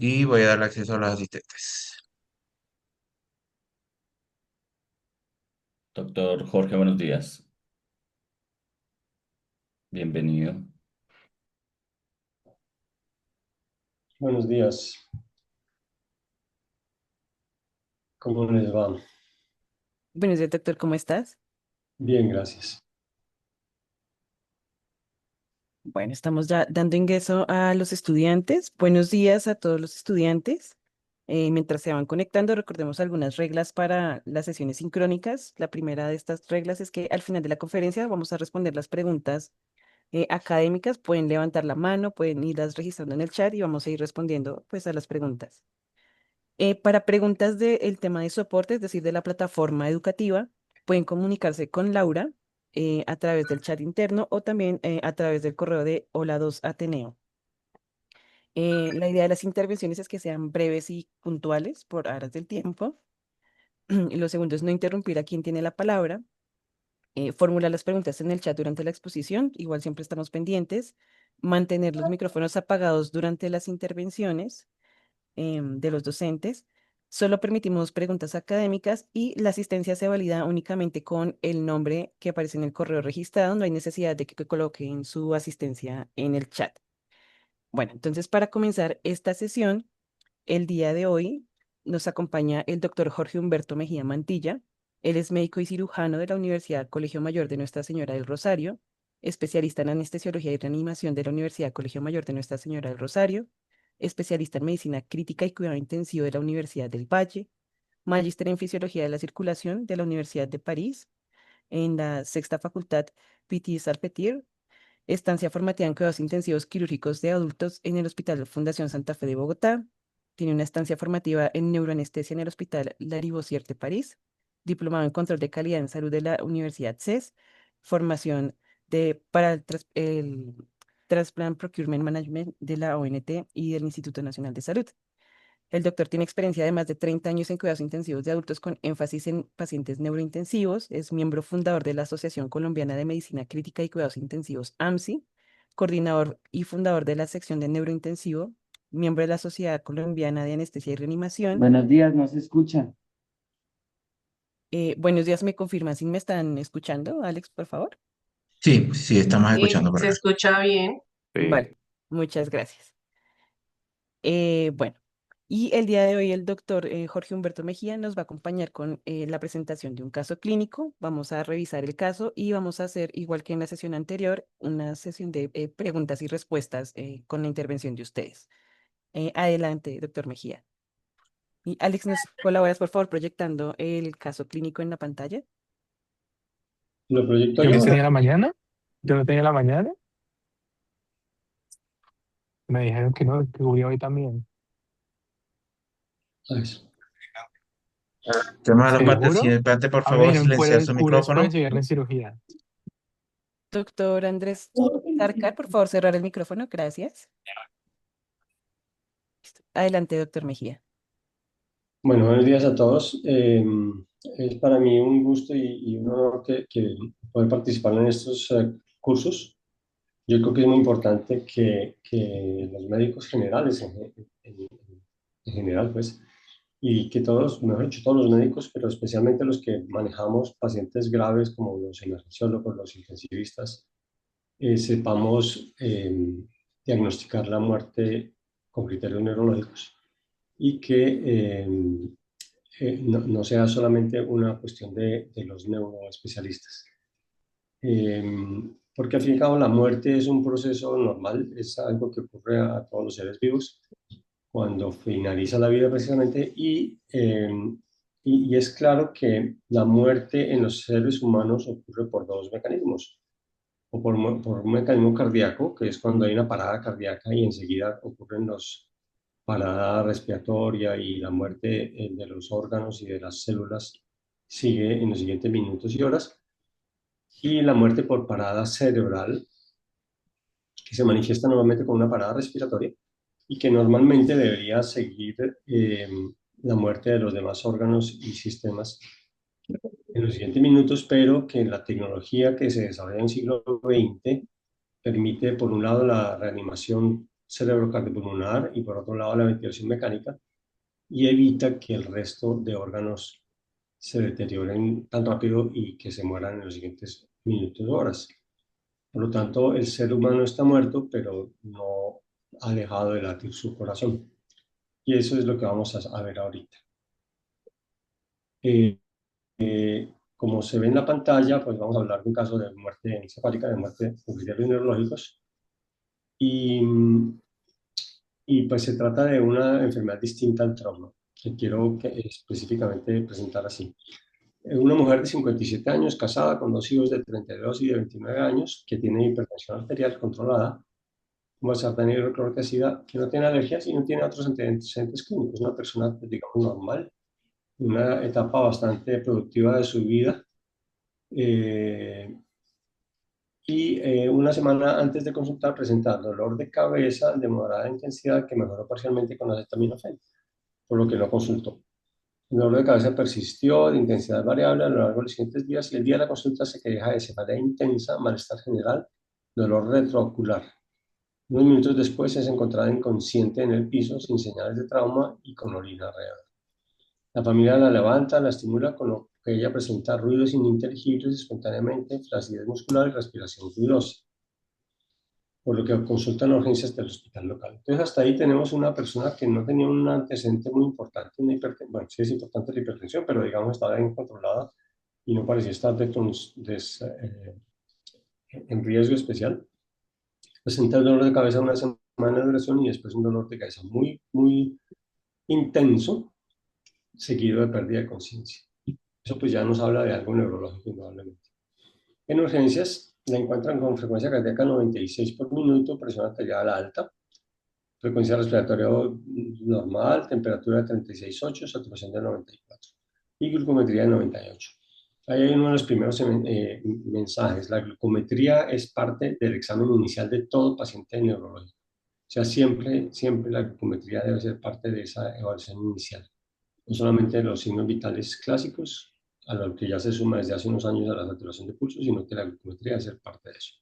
y voy a darle acceso a los asistentes. Doctor Jorge, buenos días. Bienvenido. Buenos días, ¿cómo les va? Buenos días, doctor, ¿cómo estás? Bien, gracias. Bueno, estamos ya dando ingreso a los estudiantes. Buenos días a todos los estudiantes. Mientras se van conectando, recordemos algunas reglas para las sesiones sincrónicas. La primera de estas reglas es que al final de la conferencia vamos a responder las preguntas académicas. Pueden levantar la mano, pueden irlas registrando en el chat y vamos a ir respondiendo pues a las preguntas. Para preguntas del tema de soporte, es decir, de la plataforma educativa, pueden comunicarse con Laura a través del chat interno o también a través del correo de Hola 2 Ateneo. La idea de las intervenciones es que sean breves y puntuales por aras del tiempo. Y lo segundo es no interrumpir a quien tiene la palabra. Formular las preguntas en el chat durante la exposición, igual siempre estamos pendientes. Mantener los micrófonos apagados durante las intervenciones de los docentes. Solo permitimos preguntas académicas y la asistencia se valida únicamente con el nombre que aparece en el correo registrado. No hay necesidad de que coloquen su asistencia en el chat. Bueno, entonces para comenzar esta sesión, el día de hoy nos acompaña el doctor Jorge Humberto Mejía Mantilla. Él es médico y cirujano de la Universidad Colegio Mayor de Nuestra Señora del Rosario, especialista en anestesiología y reanimación de la Universidad Colegio Mayor de Nuestra Señora del Rosario, especialista en medicina crítica y cuidado intensivo de la Universidad del Valle, magíster en fisiología de la circulación de la Universidad de París, en la Sexta Facultad Piti-Salpêtrière, estancia formativa en cuidados intensivos quirúrgicos de adultos en el Hospital Fundación Santa Fe de Bogotá. Tiene una estancia formativa en neuroanestesia en el Hospital Lariboisière de París. Diplomado en control de calidad en salud de la Universidad CES. Formación para el Transplant Procurement Management de la ONT y del Instituto Nacional de Salud. El doctor tiene experiencia de más de 30 años en cuidados intensivos de adultos con énfasis en pacientes neurointensivos. Es miembro fundador de la Asociación Colombiana de Medicina Crítica y Cuidados Intensivos, AMSI, coordinador y fundador de la sección de neurointensivo, miembro de la Sociedad Colombiana de Anestesia y Reanimación. Buenos días, ¿no se escucha? Buenos días, ¿me confirman si me están escuchando, Alex, por favor? Sí, sí, estamos Sí, escuchando por se acá. escucha bien. Vale, muchas gracias. Bueno, y el día de hoy el doctor Jorge Humberto Mejía nos va a acompañar con la presentación de un caso clínico. Vamos a revisar el caso y vamos a hacer, igual que en la sesión anterior, una sesión de preguntas y respuestas con la intervención de ustedes. Adelante, doctor Mejía. Y Alex, ¿nos colaboras, por favor, proyectando el caso clínico en la pantalla? ¿Lo proyecto Yo yo? no tenía la mañana, yo no tenía la mañana, me dijeron que no, que cubría hoy también. A ver. Tema de la ¿Seguro? participante, por A mí me favor, dijeron silenciar su jueves, micrófono. jueves y viernes cirugía. Doctor Andrés Sarcar, por favor, cerrar el micrófono. Gracias. Listo. Adelante, doctor Mejía. Bueno, buenos días a todos. Es para mí un gusto y un honor que poder participar en estos cursos. Yo creo que es muy importante que los médicos generales, en general, pues, y que todos, mejor dicho, todos los médicos, pero especialmente los que manejamos pacientes graves como los emergenciólogos, los intensivistas, sepamos diagnosticar la muerte con criterios neurológicos y que no sea solamente una cuestión de los neuroespecialistas. Eh, Porque al fin y al cabo la muerte es un proceso normal, es algo que ocurre a todos los seres vivos cuando finaliza la vida precisamente y es claro que la muerte en los seres humanos ocurre por dos mecanismos o por un mecanismo cardíaco, que es cuando hay una parada cardíaca y enseguida ocurren los parada respiratoria y la muerte de los órganos y de las células sigue en los siguientes minutos y horas. Y la muerte por parada cerebral, que se manifiesta normalmente con una parada respiratoria y que normalmente debería seguir la muerte de los demás órganos y sistemas en los siguientes minutos, pero que la tecnología que se desarrolla en el siglo XX permite, por un lado, la reanimación cerebro cardiopulmonar y por otro lado la ventilación mecánica, y evita que el resto de órganos se deterioren tan rápido y que se mueran en los siguientes minutos o horas. Por lo tanto, el ser humano está muerto, pero no ha dejado de latir su corazón. Y eso es lo que vamos a ver ahorita. Como se ve en la pantalla, pues vamos a hablar de un caso de muerte encefálica, de muerte por criterios neurológicos. Y, y pues se trata de una enfermedad distinta al trauma, que quiero específicamente presentar así. Una mujer de 57 años, casada con dos hijos de 32 y de 29 años, que tiene hipertensión arterial controlada, valsartán y hidrocloroquina ácida, que no tiene alergias y no tiene otros antecedentes clínicos. Una persona, digamos, normal, una etapa bastante productiva de su vida. Una semana antes de consultar presenta dolor de cabeza de moderada intensidad que mejoró parcialmente con acetaminofén, por lo que no consultó. El dolor de cabeza persistió de intensidad variable a lo largo de los siguientes días y el día de la consulta se queja de cefalea intensa, malestar general, dolor retroocular. Unos minutos después es encontrada inconsciente en el piso sin señales de trauma y con orina real. La familia la levanta, la estimula, con lo que ella presenta ruidos ininteligibles espontáneamente, flacidez muscular y respiración ruidosa, por lo que consultan urgencias del hospital local. Entonces, hasta ahí tenemos una persona que no tenía un antecedente muy importante, una hipertensión. Bueno, sí es importante la hipertensión, pero digamos estaba bien controlada y no parecía estar en riesgo especial. Presenta el dolor de cabeza una semana de duración y después un dolor de cabeza muy, muy intenso, seguido de pérdida de conciencia. Eso pues ya nos habla de algo neurológico indudablemente. En urgencias la encuentran con frecuencia cardíaca 96 por minuto, presión arterial alta, frecuencia respiratoria normal, temperatura de 36,8, saturación de 94 y glucometría de 98. Ahí hay uno de los primeros mensajes. La glucometría es parte del examen inicial de todo paciente neurológico. O sea, siempre la glucometría debe ser parte de esa evaluación inicial. No solamente los signos vitales clásicos, a lo que ya se suma desde hace unos años a la saturación de pulso, sino que la glucometría debe ser parte de eso.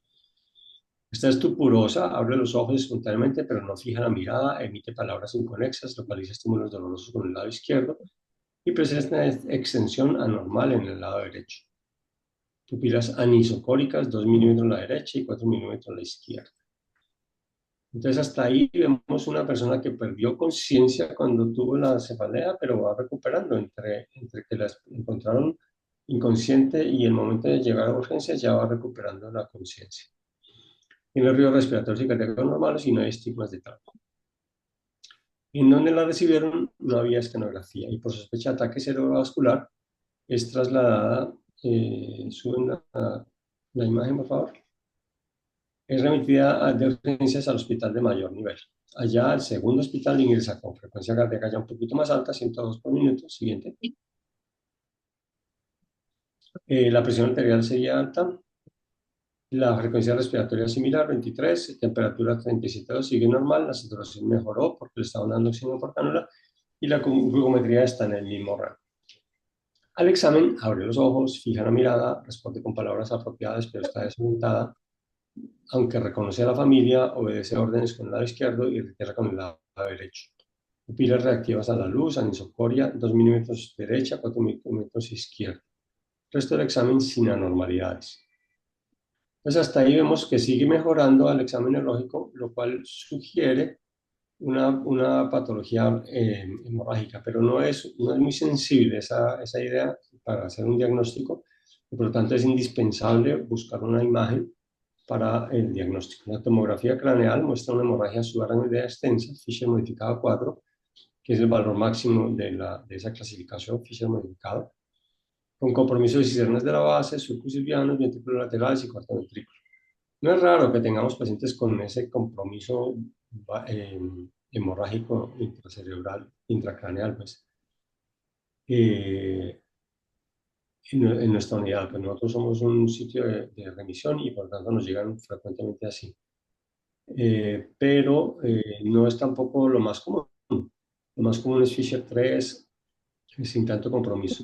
Esta es tupurosa, abre los ojos espontáneamente, pero no fija la mirada, emite palabras inconexas, localiza estímulos dolorosos con el lado izquierdo y presenta una extensión anormal en el lado derecho. Pupilas anisocóricas, 2 milímetros a la derecha y 4 milímetros a la izquierda. Entonces, hasta ahí vemos una persona que perdió conciencia cuando tuvo la cefalea, pero va recuperando entre que la encontraron inconsciente y el momento de llegar a urgencias ya va recuperando la conciencia. Tiene ríos respiratorios y cardíacos normales y no hay estigmas de trauma. En donde la recibieron no había escanografía y por sospecha de ataque cerebrovascular es trasladada, suben la imagen por favor, es remitida de urgencias al hospital de mayor nivel. Allá al segundo hospital ingresa con frecuencia cardíaca ya un poquito más alta, 102 por minuto, siguiente. La presión arterial sería alta, la frecuencia respiratoria similar, 23, temperatura 37,2, sigue normal, la saturación mejoró porque le estaban dando oxígeno por cánula y la glucometría está en el mismo rango. Al examen, abre los ojos, fija la mirada, responde con palabras apropiadas, pero está desorientada, aunque reconoce a la familia, obedece órdenes con el lado izquierdo y retira con el lado derecho. Pupilas reactivas a la luz, anisocoria, 2 milímetros derecha, 4 milímetros izquierda. Resto del examen sin anormalidades. Entonces hasta ahí vemos que sigue mejorando al examen neurológico, lo cual sugiere una patología hemorrágica, pero no es muy sensible esa idea para hacer un diagnóstico, y por lo tanto es indispensable buscar una imagen para el diagnóstico. La tomografía craneal muestra una hemorragia subaracnoidea extensa, Fisher modificado 4, que es el valor máximo de esa clasificación, Fisher modificado, con compromiso de cisternas de la base, surcos silvianos, ventrículos laterales y cuarto ventrículo. No es raro que tengamos pacientes con ese compromiso hemorrágico intracerebral, intracraneal, pues, en nuestra unidad. Pues nosotros somos un sitio de remisión y por lo tanto nos llegan frecuentemente así. Pero no es tampoco lo más común. Lo más común es Fisher 3, sin tanto compromiso.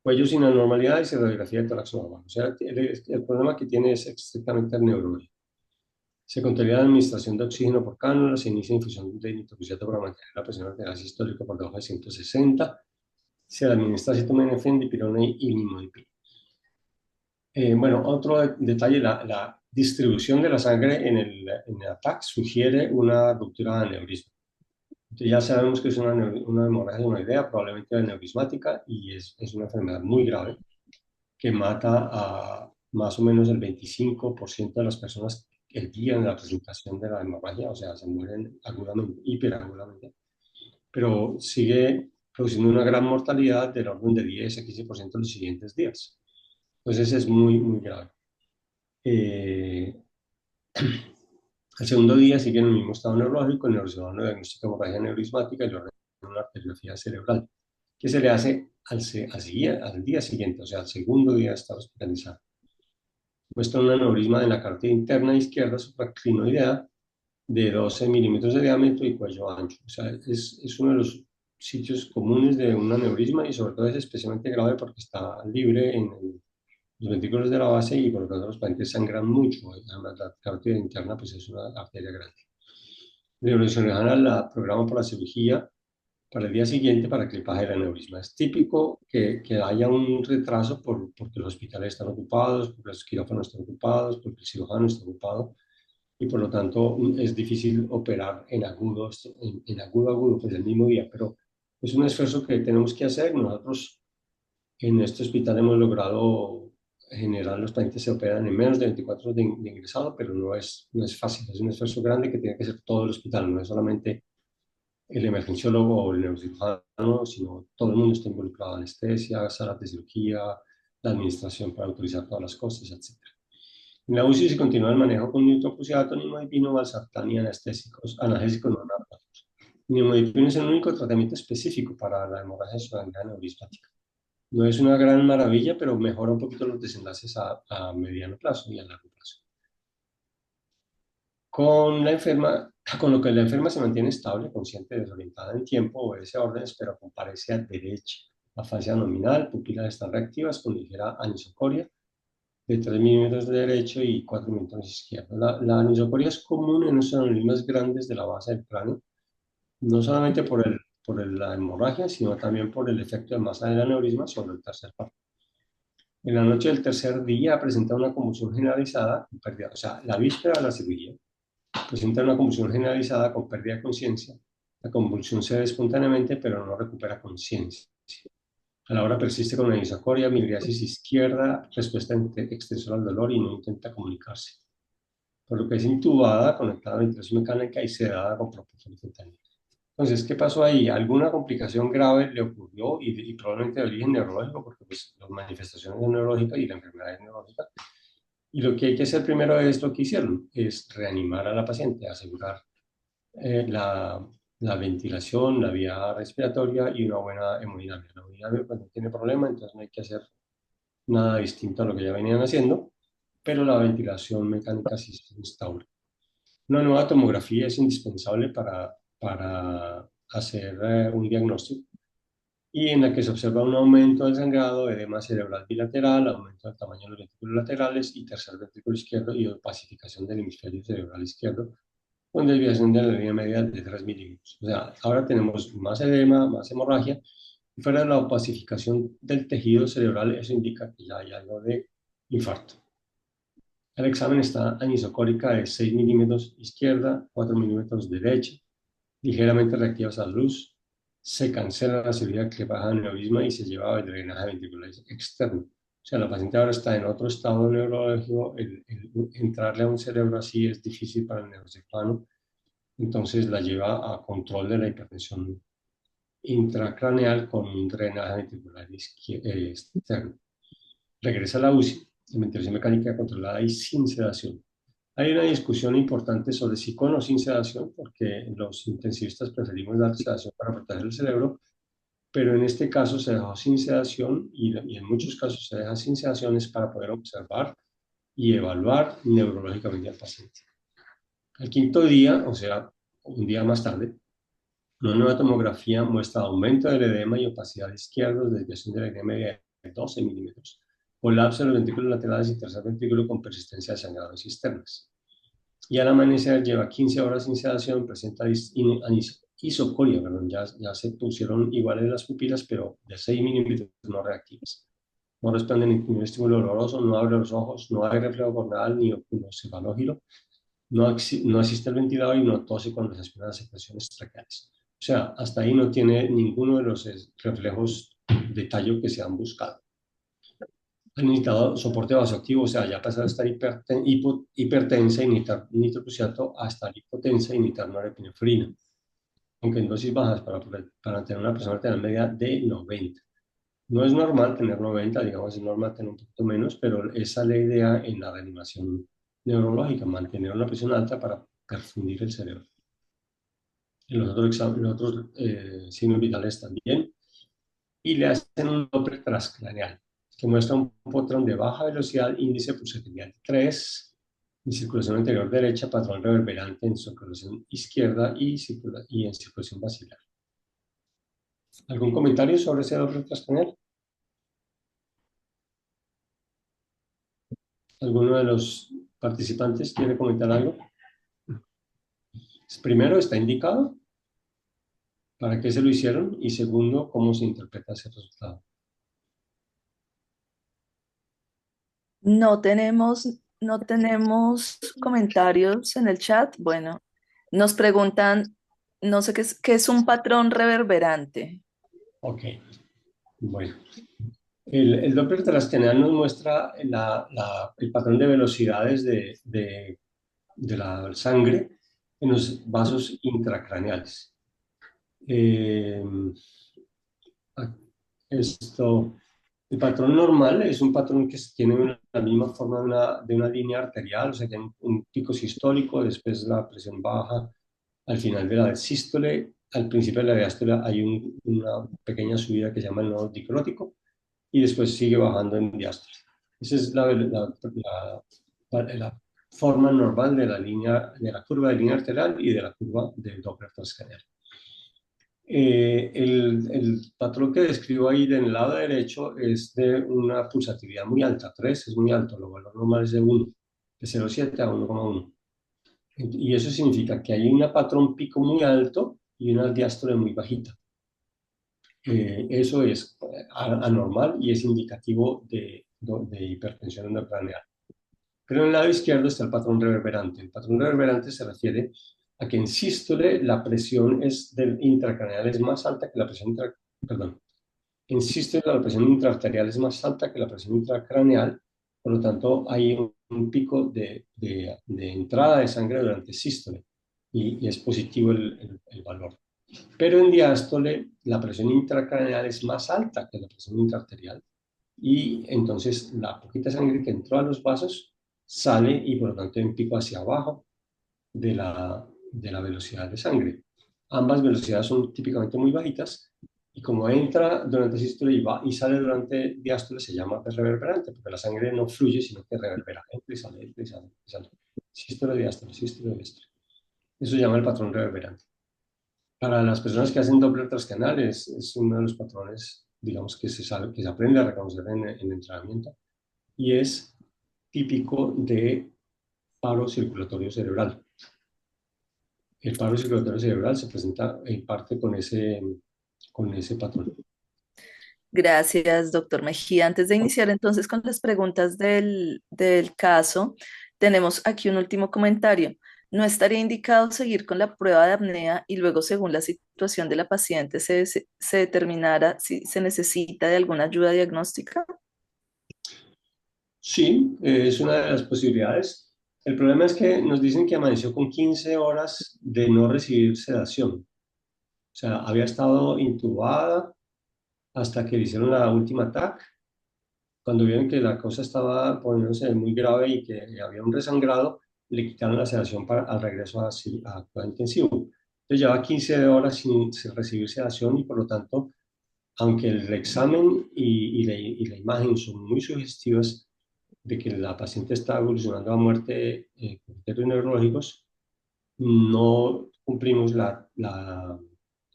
Cuello sin anormalidades y radiografía de tórax normal. O sea, el problema que tiene es estrictamente el neurológico. Se controlaría la administración de oxígeno por cánula, se inicia infusión de nitrogluciato para mantener la presión arterial sistólica por debajo de 160, se administra acetaminofén, dipirona y nimodipina. Bueno, otro detalle, la distribución de la sangre en el ATAC sugiere una ruptura de aneurisma. Entonces ya sabemos que es una hemorragia senoidea, probablemente aneurismática, y es una enfermedad muy grave que mata a más o menos el 25% de las personas el día de la presentación de la hemorragia, o sea, se mueren agudamente, hiperagudamente, pero sigue produciendo una gran mortalidad del orden de 10 a 15% en los siguientes días. Entonces es muy, muy grave. Al segundo día sigue en el mismo estado neurológico, el neurocirujano diagnostica hemorragia aneurismática y le ordena una arteriografía cerebral, que se le hace al día siguiente, o sea, al segundo día de estar hospitalizado. Muestra un aneurisma en la carótida interna izquierda supraclinoidea de 12 milímetros de diámetro y cuello ancho. O sea, es uno de los sitios comunes de un aneurisma y sobre todo es especialmente grave porque está libre en los ventrículos de la base y por lo tanto los pacientes sangran mucho. Además, la carótida interna pues, es una arteria grande. La neurocirujana la programa por la cirugía para el día siguiente para clipaje del aneurisma. Es típico que haya un retraso porque los hospitales están ocupados, porque los quirófanos están ocupados, porque el cirujano está ocupado y por lo tanto es difícil operar en agudo, agudo, pues el mismo día, pero es un esfuerzo que tenemos que hacer. Nosotros en este hospital hemos logrado generar, los pacientes se operan en menos de 24 horas de ingresado, pero no es fácil, es un esfuerzo grande que tiene que hacer todo el hospital, no es solamente el emergenciólogo o el neurocirujano, sino todo el mundo está involucrado, anestesia, salas de cirugía, la administración para autorizar todas las cosas, etc. En la UCI se continúa el manejo con nitroprusiato, nimodipino, valsartán y analgésicos no narcóticos. Nimodipino es el único tratamiento específico para la hemorragia extravascular aneurismática. No es una gran maravilla, pero mejora un poquito los desenlaces a mediano plazo y a largo plazo. Con lo que la enferma se mantiene estable, consciente, desorientada en tiempo, obedece a órdenes, pero comparece a derecha. La fascia nominal, pupilas están reactivas con ligera anisocoria de 3 milímetros de derecho y 4 milímetros izquierdo. La anisocoria es común en los aneurismas grandes de la base del cráneo, no solamente por la hemorragia, sino también por el efecto de masa del aneurisma sobre el tercer párpado. En la noche del tercer día presenta una convulsión generalizada, o sea, la víspera de la cirugía, presenta una convulsión generalizada con pérdida de conciencia. La convulsión se ve espontáneamente, pero no recupera conciencia. A la hora persiste con anisocoria, miriasis izquierda, respuesta extensora al dolor y no intenta comunicarse. Por lo que es intubada, conectada a ventilación mecánica y sedada con propofol y fentanilo. Entonces, ¿qué pasó ahí? Alguna complicación grave le ocurrió y probablemente de origen neurológico, porque pues, las manifestaciones son neurológicas y la enfermedad es neurológica. Y lo que hay que hacer primero es lo que hicieron, es reanimar a la paciente, asegurar la ventilación, la vía respiratoria y una buena hemodinamia. La hemodinamia cuando tiene problema, entonces no hay que hacer nada distinto a lo que ya venían haciendo, pero la ventilación mecánica sí se instaura. Una nueva tomografía es indispensable para hacer un diagnóstico y en la que se observa un aumento del sangrado, edema cerebral bilateral, aumento del tamaño de los ventrículos laterales y tercer ventrículo izquierdo y opacificación del hemisferio cerebral izquierdo con desviación de la línea media de 3 milímetros. O sea, ahora tenemos más edema, más hemorragia, y fuera de la opacificación del tejido cerebral, eso indica que ya hay algo de infarto. El examen está anisocórica de 6 milímetros izquierda, 4 milímetros derecha, ligeramente reactivas a la luz, se cancela la cirugía que baja aneurisma y se lleva al drenaje ventricular externo. O sea, la paciente ahora está en otro estado neurológico, entrarle a un cerebro así es difícil para el neurocirujano, entonces la lleva a control de la hipertensión intracraneal con un drenaje ventricular externo. Regresa a la UCI, en ventilación mecánica controlada y sin sedación. Hay una discusión importante sobre si con o sin sedación, porque los intensivistas preferimos dar sedación para proteger el cerebro, pero en este caso se dejó sin sedación y en muchos casos se deja sin sedaciones para poder observar y evaluar neurológicamente al paciente. Al quinto día, o sea, un día más tarde, una nueva tomografía muestra aumento del edema y opacidad izquierda, desviación de la línea media de 12 milímetros, colapso de los ventrículos laterales y tercer ventrículo con persistencia de sangrados cisternas. y al amanecer lleva 15 horas sin sedación, presenta isocoria, perdón, ya se pusieron iguales las pupilas, pero de 6 milímetros no reactivas. No responden a ningún estímulo doloroso, no abre los ojos, no hay reflejo corneal ni oculocefalógiro, no asiste al ventilador y no tose cuando se aspiran las secreciones traqueales. O sea, hasta ahí no tiene ninguno de los reflejos de tallo que se han buscado. Han necesitado soporte vasoactivo, o sea, ya pasó de estar hipertensa y necesitar nitroprusiato a estar hipotensa y necesitar norepinefrina, aunque en dosis bajas para tener una presión arterial media de 90. No es normal tener 90, digamos, es normal tener un poquito menos, pero esa es la idea en la reanimación neurológica, mantener una presión alta para perfundir el cerebro. En los otros signos vitales también. Y le hacen un Doppler transcraneal, que muestra un patrón de baja velocidad, índice pulsatilidad 3, en circulación anterior derecha, patrón reverberante en circulación izquierda y en circulación basilar. ¿Algún comentario sobre ese Doppler transcraneal? ¿Alguno de los participantes quiere comentar algo? Primero, ¿está indicado? ¿Para qué se lo hicieron? Y segundo, ¿cómo se interpreta ese resultado? No tenemos comentarios en el chat. Bueno, nos preguntan, no sé qué es un patrón reverberante. Ok, bueno. El Doppler transcraneal nos muestra el patrón de velocidades de la sangre en los vasos intracraneales. El patrón normal es un patrón que tiene la misma forma de una línea arterial, o sea, que hay un pico sistólico, después la presión baja, al final de la sístole, al principio de la diástole hay una pequeña subida que se llama el nodo dicrótico, y después sigue bajando en diástole. Esa es la forma normal de la curva de línea arterial y de la curva del Doppler transcraneal. El patrón que describo ahí del lado derecho es de una pulsatividad muy alta, 3 es muy alto, lo valor normal es de 1, de 0,7 a 1,1. Y eso significa que hay un patrón pico muy alto y una diástole muy bajita. Eso es anormal y es indicativo de hipertensión endocraneal. Pero en el lado izquierdo está el patrón reverberante. El patrón reverberante se refiere a que en sístole la presión intracraneal es más alta que la presión en sístole la presión intraarterial es más alta que la presión intracraneal, por lo tanto hay un pico de entrada de sangre durante sístole y es positivo el valor. Pero en diástole la presión intracraneal es más alta que la presión intraarterial y entonces la poquita sangre que entró a los vasos sale y por lo tanto hay un pico hacia abajo de la velocidad de sangre. Ambas velocidades son típicamente muy bajitas y como entra durante sístole y sale durante diástole se llama reverberante porque la sangre no fluye sino que reverbera, entra y sale, entra y sale, entra y sale. Sístole, diástole, sístole, diástole. Eso se llama el patrón reverberante. Para las personas que hacen Doppler transcraneal es uno de los patrones, digamos, que se aprende a reconocer en el entrenamiento y es típico de paro circulatorio cerebral. El paro circulatorio cerebral se presenta en parte con ese patrón. Gracias, doctor Mejía. Antes de iniciar entonces con las preguntas del caso, tenemos aquí un último comentario. ¿No estaría indicado seguir con la prueba de apnea y luego, según la situación de la paciente, se determinara si se necesita de alguna ayuda diagnóstica? Sí, es una de las posibilidades. El problema es que nos dicen que amaneció con 15 horas de no recibir sedación. O sea, había estado intubada hasta que le hicieron la última TAC. Cuando vieron que la cosa estaba poniéndose muy grave y que había un resangrado, le quitaron la sedación al regreso a cuidado intensivo. Entonces lleva 15 horas sin recibir sedación y por lo tanto, aunque el examen y la imagen son muy sugestivas de que la paciente está evolucionando a muerte con criterios neurológicos, no cumplimos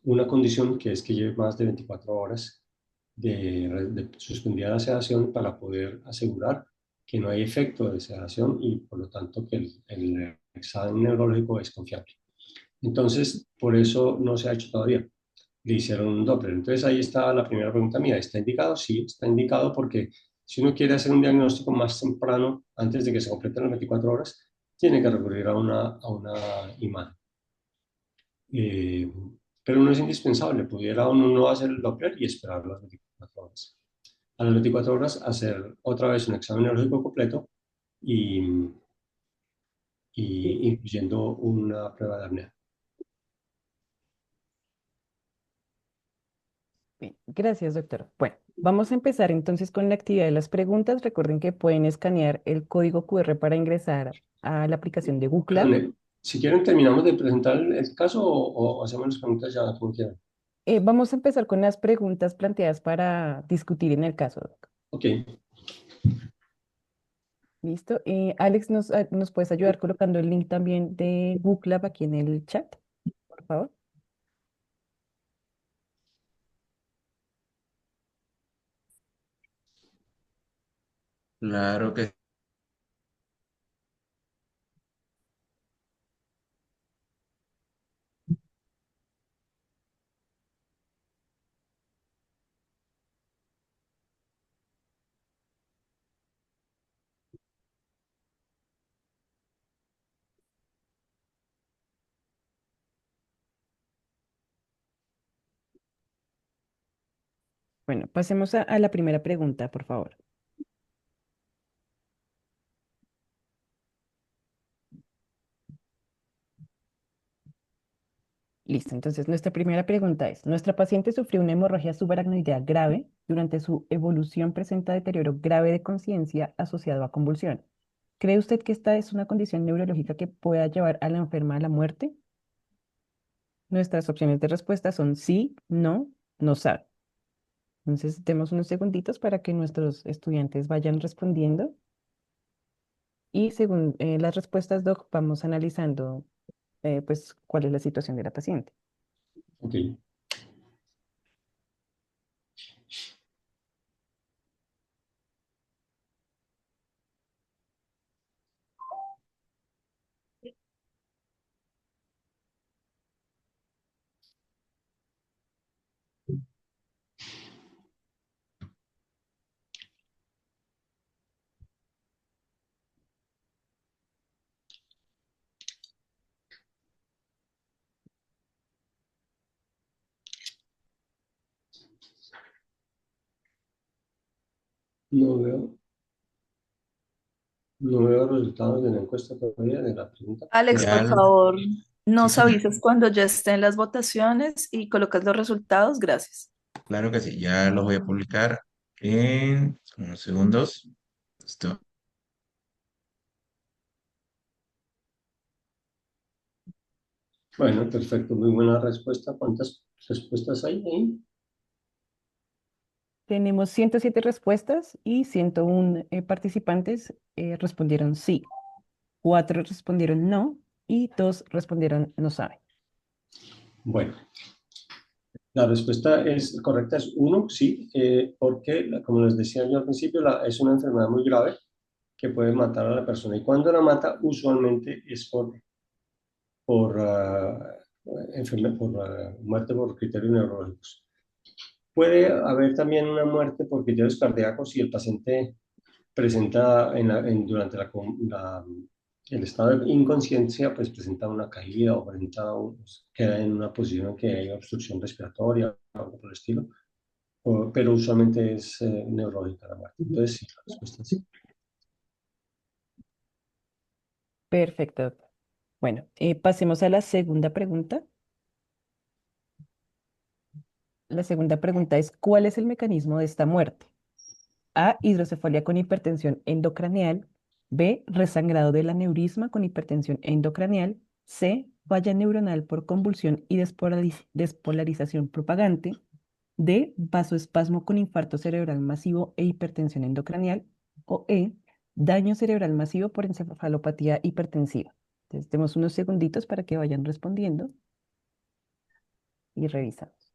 una condición que es que lleve más de 24 horas de suspendida la sedación para poder asegurar que no hay efecto de sedación y por lo tanto que el examen neurológico es confiable. Entonces, por eso no se ha hecho todavía. Le hicieron un Doppler. Entonces, ahí está la primera pregunta mía. ¿Está indicado? Sí, está indicado porque si uno quiere hacer un diagnóstico más temprano, antes de que se completen las 24 horas, tiene que recurrir a una imagen. Eh, pero no es indispensable. Pudiera uno no hacer el Doppler y esperar las 24 horas. A las 24 horas hacer otra vez un examen neurológico completo y, y incluyendo una prueba de apnea. Bien, gracias, doctor. Bueno, vamos a empezar entonces con la actividad de las preguntas. Recuerden que pueden escanear el código QR para ingresar a la aplicación de Google Lab. Perdón, si quieren, terminamos de presentar el caso o hacemos las preguntas ya como quieran. Vamos a empezar con las preguntas planteadas para discutir en el caso, doc. Ok, ¿Listo? Alex, ¿nos puedes ayudar colocando el link también de Google Lab aquí en el chat, por favor? Claro que Bueno, pasemos a la primera pregunta, por favor. Listo, entonces nuestra primera pregunta es, nuestra paciente sufrió una hemorragia subaracnoidea grave. Durante su evolución presenta deterioro grave de conciencia asociado a convulsión. ¿Cree usted que esta es una condición neurológica que pueda llevar a la enferma a la muerte? Nuestras opciones de respuesta son sí, no, no sabe. Entonces, demos unos segunditos para que nuestros estudiantes vayan respondiendo y según las respuestas, Doc, vamos analizando pues cuál es la situación de la paciente. ok. No veo, no veo los resultados de la encuesta todavía, de la pregunta. Alex, ya, por favor, sí, nos sí, avisas cuando ya estén las votaciones y colocas los resultados. Gracias. claro que sí, ya los voy a publicar en unos segundos. Listo. Bueno, perfecto, muy buena respuesta. ¿Cuántas respuestas hay ahí? Tenemos 107 respuestas y 101 participantes respondieron sí, 4 respondieron no y 2 respondieron no sabe. Bueno, la respuesta es correcta, es uno, sí, porque, como les decía yo al principio, es una enfermedad muy grave que puede matar a la persona. Y cuando la mata, usualmente es por muerte por criterios neurológicos. Puede haber también una muerte por criterios cardíacos si el paciente presenta durante el estado de inconsciencia, pues presenta una caída o queda en una posición en que hay obstrucción respiratoria o algo por el estilo, pero usualmente es neurológica la muerte. Entonces, sí, la respuesta es sí. Perfecto, doctor. Bueno, pasemos a la segunda pregunta. La segunda pregunta es, ¿cuál es el mecanismo de esta muerte? A, hidrocefalia con hipertensión endocraneal. B, resangrado del aneurisma con hipertensión endocraneal. C, falla neuronal por convulsión y despolarización propagante. D, vasoespasmo con infarto cerebral masivo e hipertensión endocraneal. O E, daño cerebral masivo por encefalopatía hipertensiva. Entonces, tenemos unos segunditos para que vayan respondiendo y revisamos.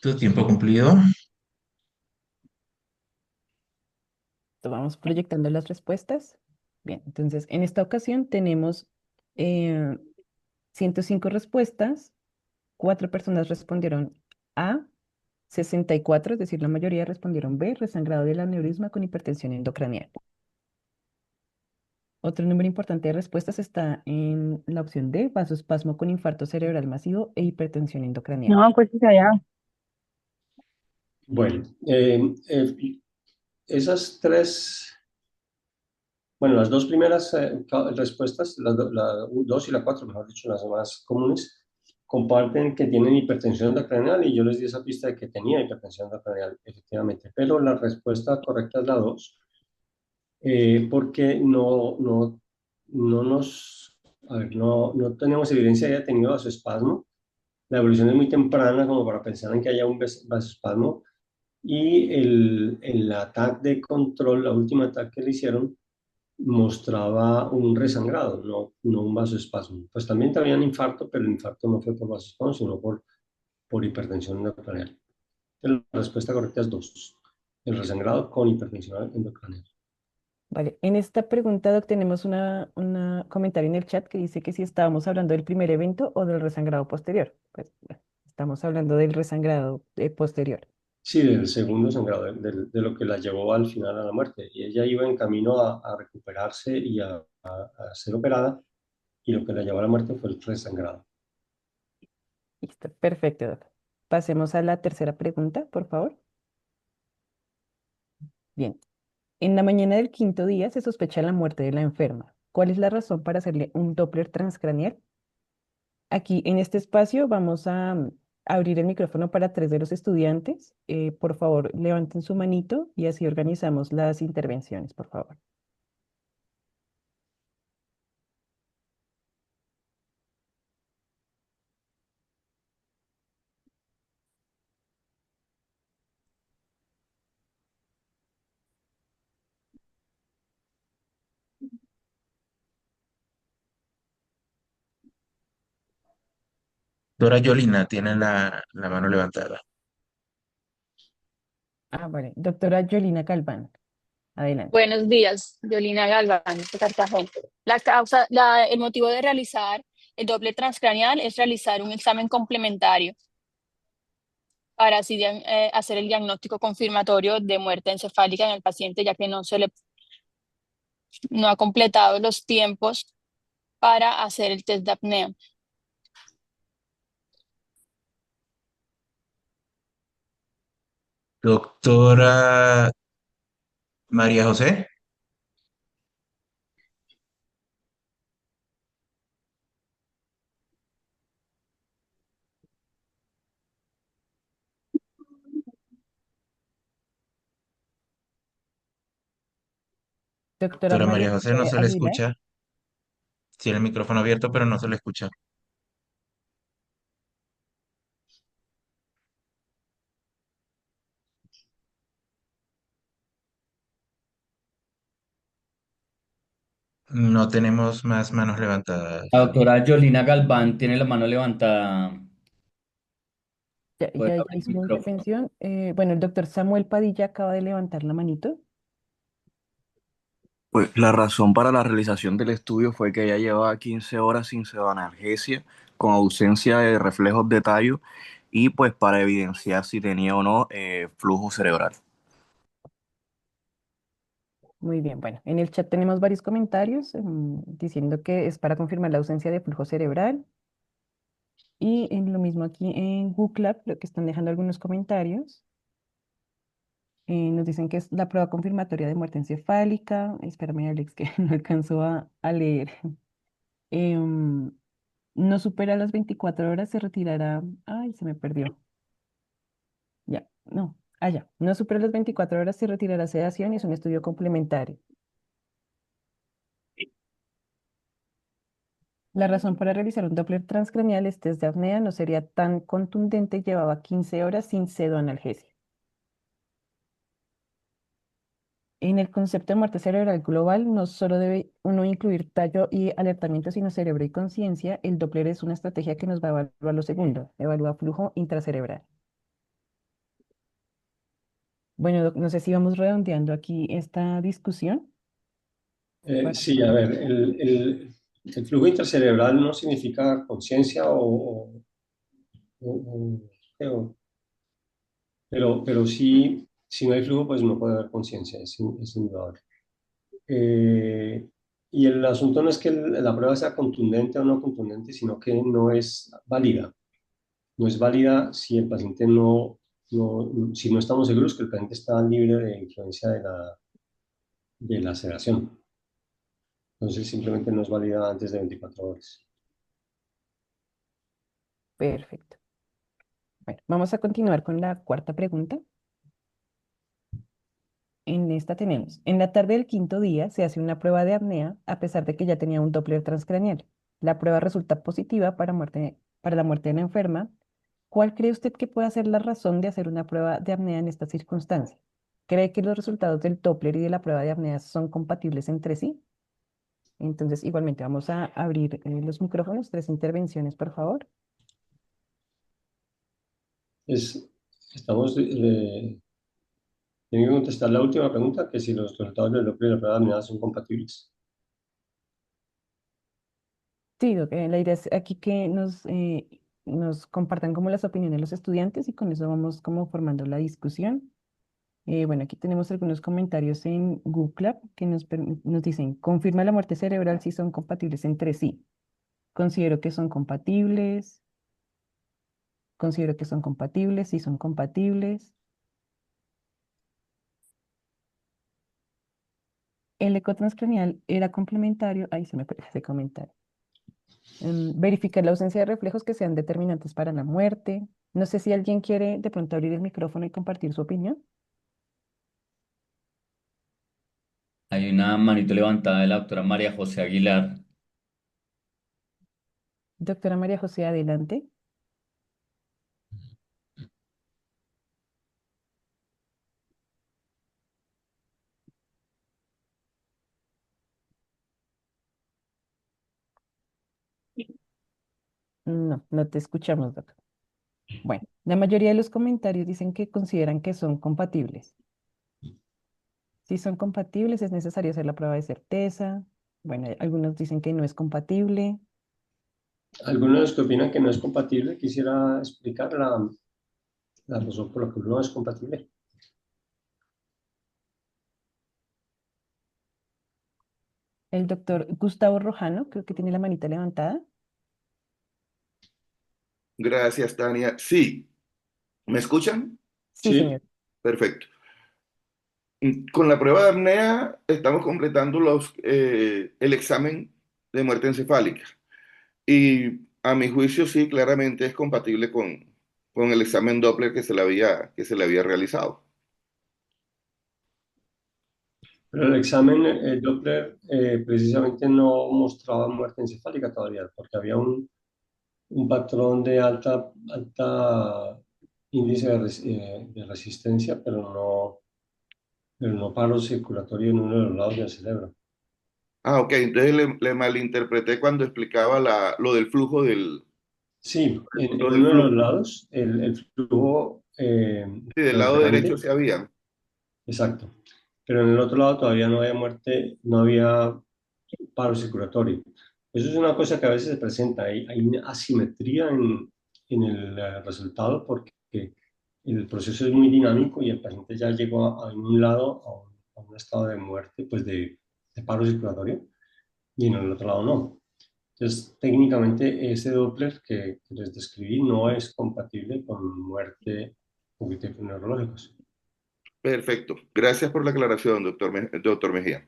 Tu tiempo cumplido. Vamos proyectando las respuestas. Bien, entonces en esta ocasión tenemos eh, 105 respuestas, 4 personas respondieron A, 64, es decir, la mayoría respondieron B, resangrado del aneurisma con hipertensión endocranial. Otro número importante de respuestas está en la opción D, vasoespasmo con infarto cerebral masivo e hipertensión endocranial. No, pues allá. Bueno, esas tres, bueno, las dos primeras respuestas, la 2 y la 4, mejor dicho, las más comunes, comparten que tienen hipertensión endocrinal y yo les di esa pista de que tenía hipertensión endocrinal, efectivamente, pero la respuesta correcta es la 2, porque no nos, a ver, no tenemos evidencia de que haya tenido vasoespasmo. La evolución es muy temprana como para pensar en que haya un vasoespasmo y el ataque de control, la última ataque que le hicieron, mostraba un resangrado, no un vasoespasmo. Pues también tenía un infarto, pero el infarto no fue por vasoespasmo, sino por hipertensión endocranial. La respuesta correcta es 2, el resangrado con hipertensión endocranial. Vale, en esta pregunta, Doc, tenemos una comentario en el chat que dice que si estábamos hablando del primer evento o del resangrado posterior. Pues bueno, estamos hablando del resangrado posterior. Sí, del segundo sangrado, de lo que la llevó al final a la muerte. Y ella iba en camino a recuperarse y a ser operada, y lo que la llevó a la muerte fue el resangrado. Listo, perfecto, Doc. Pasemos a la tercera pregunta, por favor. Bien, en la mañana del quinto día se sospecha la muerte de la enferma. ¿Cuál es la razón para hacerle un Doppler transcranial? Aquí en este espacio vamos a abrir el micrófono para 3 de los estudiantes. Por favor, levanten su manito y así organizamos las intervenciones, por favor. Doctora Yolina tiene la mano levantada. Ah, vale. Doctora Yolina Galván, adelante. Buenos días, Yolina Galván, de Cartagena. El motivo de realizar el doble transcranial es realizar un examen complementario para así hacer el diagnóstico confirmatorio de muerte encefálica en el paciente, ya que no ha completado los tiempos para hacer el test de apnea. Doctora María José. Doctora Doctora María María José no José se le Aguilar. escucha. Tiene el micrófono abierto, pero no se le escucha. No tenemos más manos levantadas, La Daniel. doctora Yolina Galván tiene la mano levantada. Ya, Puede ya abrir hizo el una micrófono. intervención. Bueno, el doctor Samuel Padilla acaba de levantar la manito. Pues la razón para la realización del estudio fue que ella llevaba 15 horas sin pseudoanalgesia, con ausencia de reflejos de tallo y pues para evidenciar si tenía o no flujo cerebral. Muy bien, bueno, en el chat tenemos varios comentarios diciendo que es para confirmar la ausencia de flujo cerebral. Y en lo mismo aquí en Google Lab, lo que están dejando algunos comentarios. Nos dicen que es la prueba confirmatoria de muerte encefálica. Espérame, Alex, que no alcanzó a leer. Em, no supera las 24 horas, se retirará. Ay, se me perdió. Ya, no. Ah, ya. No supera las 24 horas, se retirará sedación y es un estudio complementario. La razón para realizar un Doppler transcranial, test de apnea, no sería tan contundente y llevaba 15 horas sin pseudoanalgesia. En el concepto de muerte cerebral global, no solo debe uno incluir tallo y alertamiento, sino cerebro y conciencia. El Doppler es una estrategia que nos va a evaluar lo segundo, evalúa flujo intracerebral. Bueno, no sé si vamos redondeando aquí esta discusión. Sí, a ver, el flujo intracerebral no significa conciencia o- o- pero sí, si no hay flujo, pues no puede haber conciencia, es indudable. Eh, y el asunto no es que la prueba sea contundente o no contundente, sino que no es válida. No es válida si el paciente si no estamos seguros que el paciente está libre de influencia de la sedación. Entonces simplemente no es válida antes de 24 horas. Perfecto. Bueno, vamos a continuar con la cuarta pregunta. En esta tenemos, en la tarde del quinto día se hace una prueba de apnea a pesar de que ya tenía un Doppler transcraneal. La prueba resulta positiva para la muerte de la enferma. ¿Cuál cree usted que puede ser la razón de hacer una prueba de apnea en esta circunstancia? ¿Cree que los resultados del Doppler y de la prueba de apnea son compatibles entre sí? Entonces, igualmente vamos a abrir los micrófonos, 3 intervenciones, por favor. Es, estamos Tengo que contestar la última pregunta, que si los resultados del Doppler y la prueba de apnea son compatibles. Sí, la idea es aquí que nos compartan como las opiniones de los estudiantes y con eso vamos como formando la discusión. Bueno, aquí tenemos algunos comentarios en Google Club que nos dicen, confirma la muerte cerebral si son compatibles entre sí. Considero que son compatibles, considero que son compatibles, si son compatibles. El eco transcranial era complementario, ahí se me perdió ese comentario. Verificar la ausencia de reflejos que sean determinantes para la muerte. No sé si alguien quiere de pronto abrir el micrófono y compartir su opinión. Hay una manito levantada de la doctora María José Aguilar. Doctora María José, adelante. No, no te escuchamos, doctor. Bueno, la mayoría de los comentarios dicen que consideran que son compatibles. Si son compatibles, es necesario hacer la prueba de certeza. Bueno, algunos dicen que no es compatible. Algunos que opinan que no es compatible, quisiera explicar la razón por la que no es compatible. El doctor Gustavo Rojano, creo que tiene la manita levantada. Gracias, Tania. Sí, ¿me escuchan? Sí, Sí, señor. Perfecto. Con la prueba de apnea estamos completando el examen de muerte encefálica y a mi juicio sí, claramente es compatible con el examen Doppler que se le había realizado. pero el examen, el Doppler, precisamente no mostraba muerte encefálica todavía, porque había un patrón de alta índice de resistencia, pero no paro circulatorio en uno de los lados del cerebro. Ah, ok, entonces le malinterpreté cuando explicaba lo del flujo Sí, en lo del uno de los flujo. lados el flujo Sí, del lado derecho transgrande, sí había. exacto, pero en el otro lado todavía no había muerte, no había paro circulatorio. Eso es una cosa que a veces se presenta, hay una asimetría en el resultado porque el proceso es muy dinámico y el paciente ya llegó en un lado a un estado de muerte, pues de paro circulatorio, y en el otro lado no. Entonces, técnicamente ese Doppler que les describí no es compatible con muerte con críticos neurológicos. Perfecto. Gracias por la aclaración, doctor Mejía.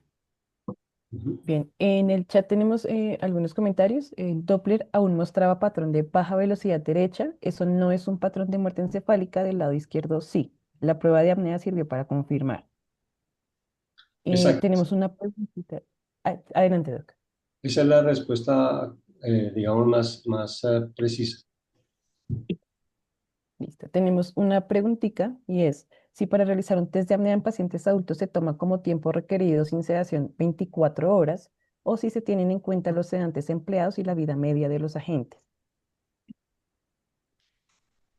Ujú. Bien, en el chat tenemos algunos comentarios. El Doppler aún mostraba patrón de baja velocidad derecha. Eso no es un patrón de muerte encefálica del lado izquierdo, sí. La prueba de apnea sirvió para confirmar. Exacto. Tenemos una preguntita. Adelante, doctor. Esa es la respuesta, digamos, más precisa. Listo. Tenemos una preguntita y es, si para realizar un test de apnea en pacientes adultos se toma como tiempo requerido sin sedación 24 horas o si se tienen en cuenta los sedantes empleados y la vida media de los agentes.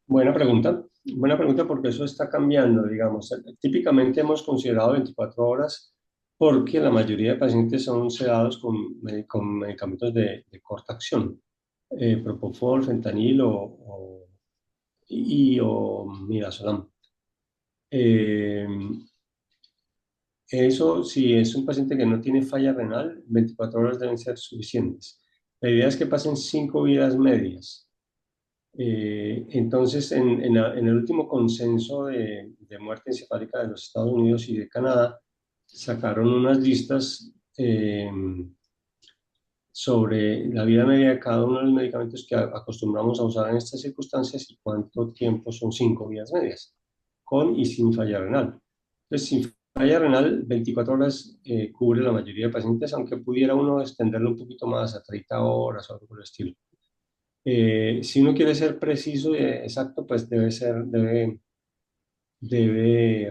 Buena pregunta porque eso está cambiando, digamos. Típicamente hemos considerado 24 horas porque la mayoría de pacientes son sedados con medicamentos de corta acción, propofol, fentanil o midazolam. Eh, Eso, si es un paciente que no tiene falla renal, 24 horas deben ser suficientes. La idea es que pasen 5 vidas medias. Entonces, en el último consenso de muerte encefálica de los Estados Unidos y de Canadá, sacaron unas listas sobre la vida media de cada uno de los medicamentos que acostumbramos a usar en estas circunstancias y cuánto tiempo son 5 vidas medias, con y sin falla renal. Entonces, sin falla renal, 24 horas cubre la mayoría de pacientes, aunque pudiera uno extenderlo un poquito más a 30 horas o algo por el estilo. Si uno quiere ser preciso y exacto, pues debe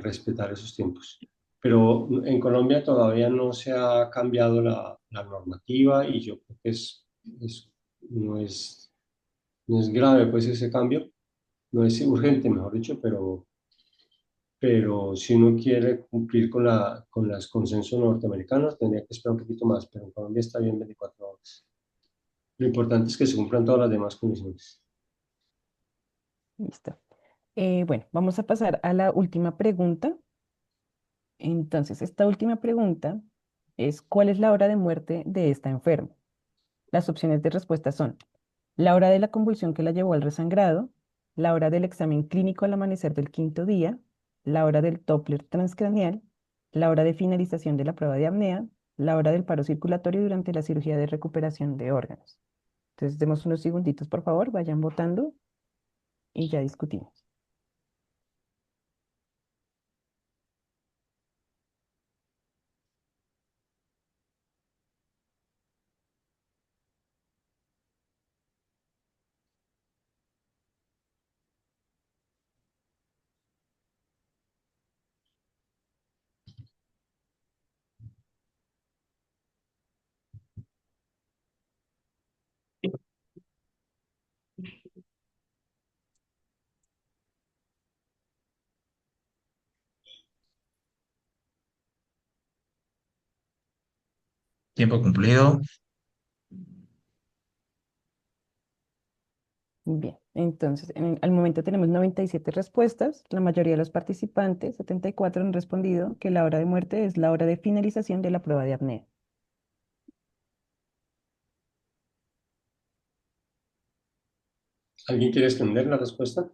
respetar esos tiempos. Pero en Colombia todavía no se ha cambiado la normativa y yo creo que es- no es, no es grave pues ese cambio, no es urgente, mejor dicho, pero si uno quiere cumplir con los consensos norteamericanos, tendría que esperar un poquito más, pero en Colombia está bien 24 horas. Lo importante es que se cumplan todas las demás condiciones. Listo. Bueno, vamos a pasar a la última pregunta. Entonces, esta última pregunta es, ¿cuál es la hora de muerte de esta enferma? Las opciones de respuesta son la hora de la convulsión que la llevó al resangrado, la hora del examen clínico al amanecer del quinto día, la hora del Doppler transcranial, la hora de finalización de la prueba de apnea, la hora del paro circulatorio durante la cirugía de recuperación de órganos. Entonces, demos unos segunditos, por favor, vayan votando y ya discutimos. Tiempo cumplido. Bien, entonces, al momento tenemos 97 respuestas. La mayoría de los participantes, 74, han respondido que la hora de muerte es la hora de finalización de la prueba de apnea. ¿Alguien quiere extender la respuesta?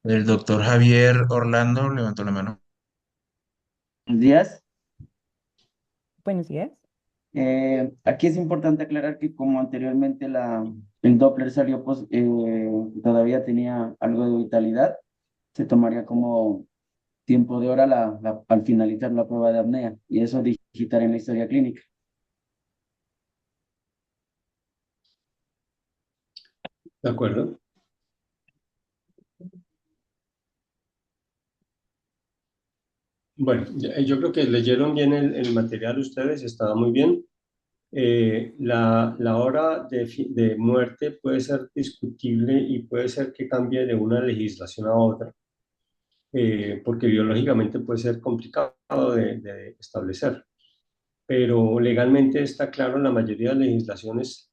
El doctor Javier Orlando levantó la mano. Buenos días. Buenos días. Aquí es importante aclarar que como anteriormente el Doppler salió, todavía tenía algo de vitalidad, se tomaría como tiempo de hora al finalizar la prueba de apnea y eso digitar en la historia clínica. De acuerdo. Bueno, yo creo que leyeron bien el material ustedes, estaba muy bien. La hora de muerte puede ser discutible y puede ser que cambie de una legislación a otra, porque biológicamente puede ser complicado de establecer. Pero legalmente está claro, la mayoría de legislaciones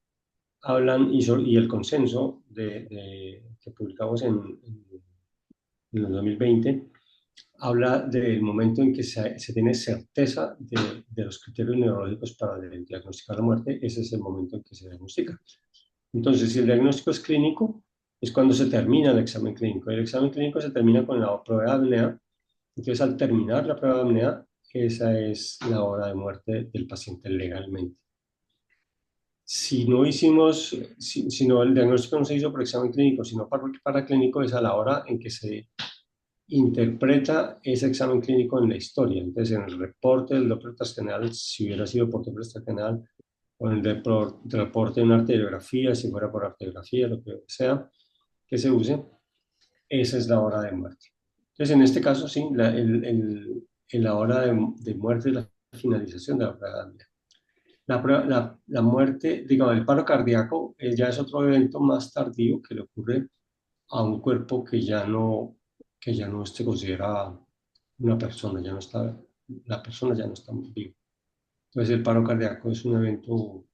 hablan y el consenso que publicamos en el 2020 habla del momento en que se tiene certeza de los criterios neurológicos para diagnosticar la muerte. Ese es el momento en que se diagnostica. Entonces, si el diagnóstico es clínico, es cuando se termina el examen clínico. El examen clínico se termina con la prueba de apnea. Entonces, al terminar la prueba de apnea, esa es la hora de muerte del paciente legalmente. Si no hicimos, si no, el diagnóstico no se hizo por examen clínico, sino para clínico, es a la hora en que se interpreta ese examen clínico en la historia. Entonces, en el reporte del Doppler transcranial, si hubiera sido por Doppler transcranial, o en el reporte de una arteriografía, si fuera por arteriografía, lo que sea que se use, esa es la hora de muerte. Entonces, en este caso, sí, la hora de muerte es la finalización de la prueba de apnea. la muerte, digamos, el paro cardíaco ya es otro evento más tardío que le ocurre a un cuerpo que ya no se considera una persona, ya no está, la persona ya no está viva. Entonces el paro cardíaco es un evento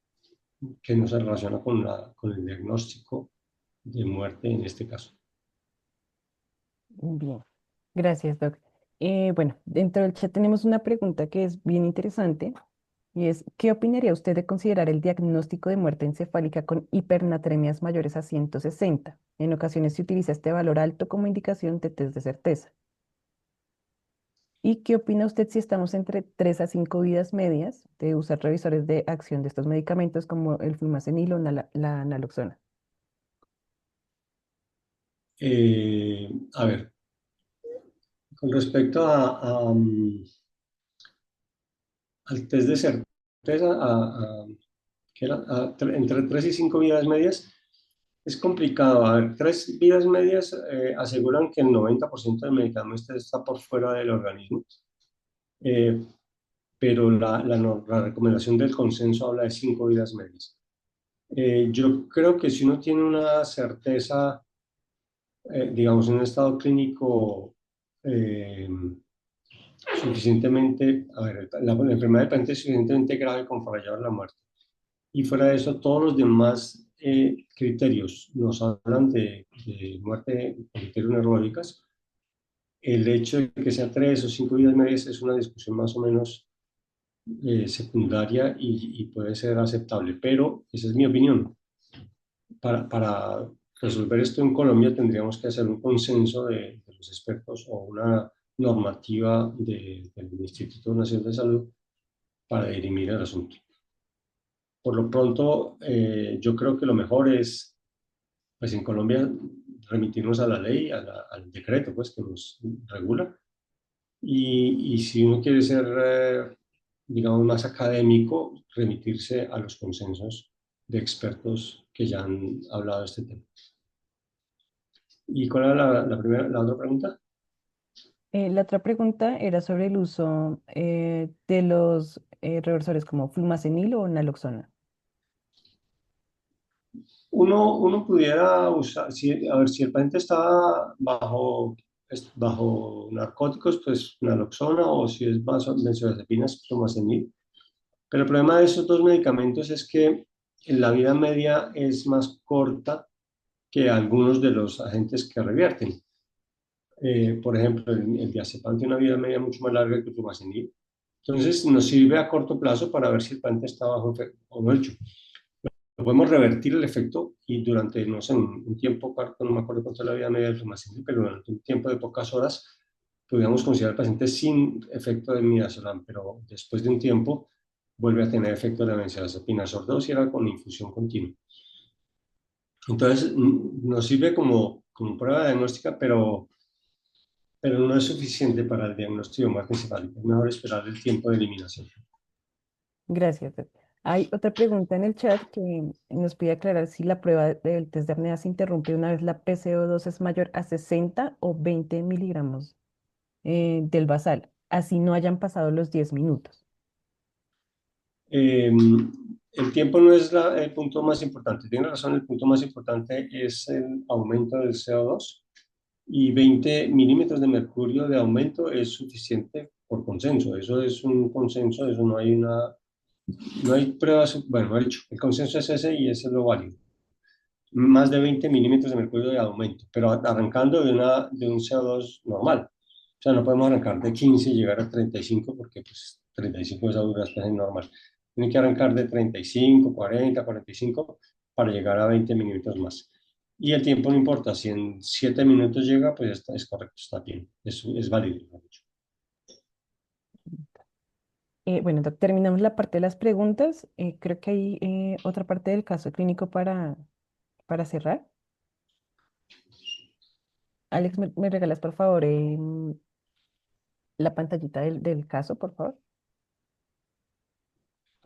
que no se relaciona con el diagnóstico de muerte en este caso. Bien, gracias, Doc. Bueno, dentro del chat tenemos una pregunta que es bien interesante y es, ¿qué opinaría usted de considerar el diagnóstico de muerte encefálica con hipernatremias mayores a 160? En ocasiones se utiliza este valor alto como indicación de test de certeza. ¿Y qué opina usted si estamos entre 3 a 5 vidas medias de usar revisores de acción de estos medicamentos como el flumazenil o la naloxona? A ver, con respecto al test de certeza, entre 3 y 5 vidas medias, es complicado. A ver, 3 vidas medias aseguran que el 90% del medicamento está por fuera del organismo, pero la recomendación del consenso habla de 5 vidas medias. Yo creo que si uno tiene una certeza, digamos, en un estado clínico suficientemente, a ver, la enfermedad del paciente es suficientemente grave como para llevar a la muerte. Y fuera de eso, todos los demás criterios nos hablan de muerte por criterios neurológicas. El hecho de que sea 3 o 5 vidas medias es una discusión más o menos secundaria y puede ser aceptable, pero esa es mi opinión. Para resolver esto en Colombia tendríamos que hacer un consenso de los expertos o una normativa del Instituto Nacional de Salud para dirimir el asunto. Por lo pronto, yo creo que lo mejor es, pues en Colombia, remitirnos a la ley, al decreto, pues, que nos regula. Y si uno quiere ser, digamos, más académico, remitirse a los consensos de expertos que ya han hablado de este tema. ¿Y cuál era la otra pregunta? La otra pregunta era sobre el uso de los reversores como flumazenil o naloxona. Uno pudiera usar, a ver, si el paciente está bajo narcóticos, pues naloxona, o si es benzodiazepinas, flumazenil. Pero el problema de esos dos medicamentos es que la vida media es más corta que algunos de los agentes que revierten. Por ejemplo, el diazepam tiene una vida media mucho más larga que el flumazenil. Entonces, nos sirve a corto plazo para ver si el paciente está bajo efecto o no. Podemos revertir el efecto y durante, no sé, un tiempo, no me acuerdo cuánto es la vida media del flumazenil, pero durante un tiempo de pocas horas, podríamos considerar al paciente sin efecto de midazolam, pero después de un tiempo vuelve a tener efecto de la benzodiazepina, sobre todo si era con infusión continua. Entonces, nos sirve como prueba diagnóstica, pero no es suficiente para el diagnóstico de muerte encefálica. Es mejor esperar el tiempo de eliminación. Gracias, Doc. Hay otra pregunta en el chat que nos pide aclarar si la prueba del test de apnea se interrumpe una vez la PCO2 es mayor a 60 o 20 miligramos del basal, así no hayan pasado los 10 minutos. El tiempo no es el punto más importante. Tiene razón, el punto más importante es el aumento del CO2 y 20 milímetros de mercurio de aumento es suficiente por consenso. Eso es un consenso, eso no hay no hay pruebas, bueno, no he dicho, el consenso es ese y ese es lo válido. Más de 20 milímetros de mercurio de aumento, pero arrancando de un CO2 normal. O sea, no podemos arrancar de 15 y llegar a 35 porque pues, 35 es a duración normal. Tiene que arrancar de 35, 40, 45 para llegar a 20 milímetros más. Y el tiempo no importa, si en 7 minutos llega, pues es correcto, está bien, es válido. Bueno, Doc, terminamos la parte de las preguntas. Creo que hay otra parte del caso clínico para cerrar. Alex, ¿me regalas, por favor, la pantallita del caso, por favor?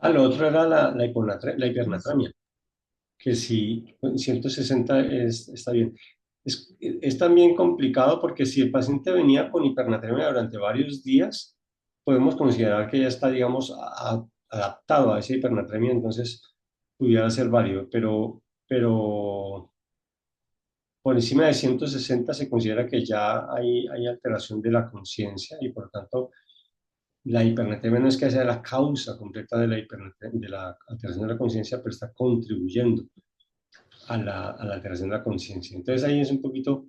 Lo otro era la hipernatremia, que si 160 está bien. Es también complicado porque si el paciente venía con hipernatremia durante varios días, podemos considerar que ya está, digamos, adaptado a esa hipernatremia, entonces pudiera ser válido, pero por encima de 160 se considera que ya hay alteración de la conciencia y por lo tanto la hipernatremia no es que sea la causa completa de de la alteración de la conciencia, pero está contribuyendo a la alteración de la conciencia. Entonces ahí es un poquito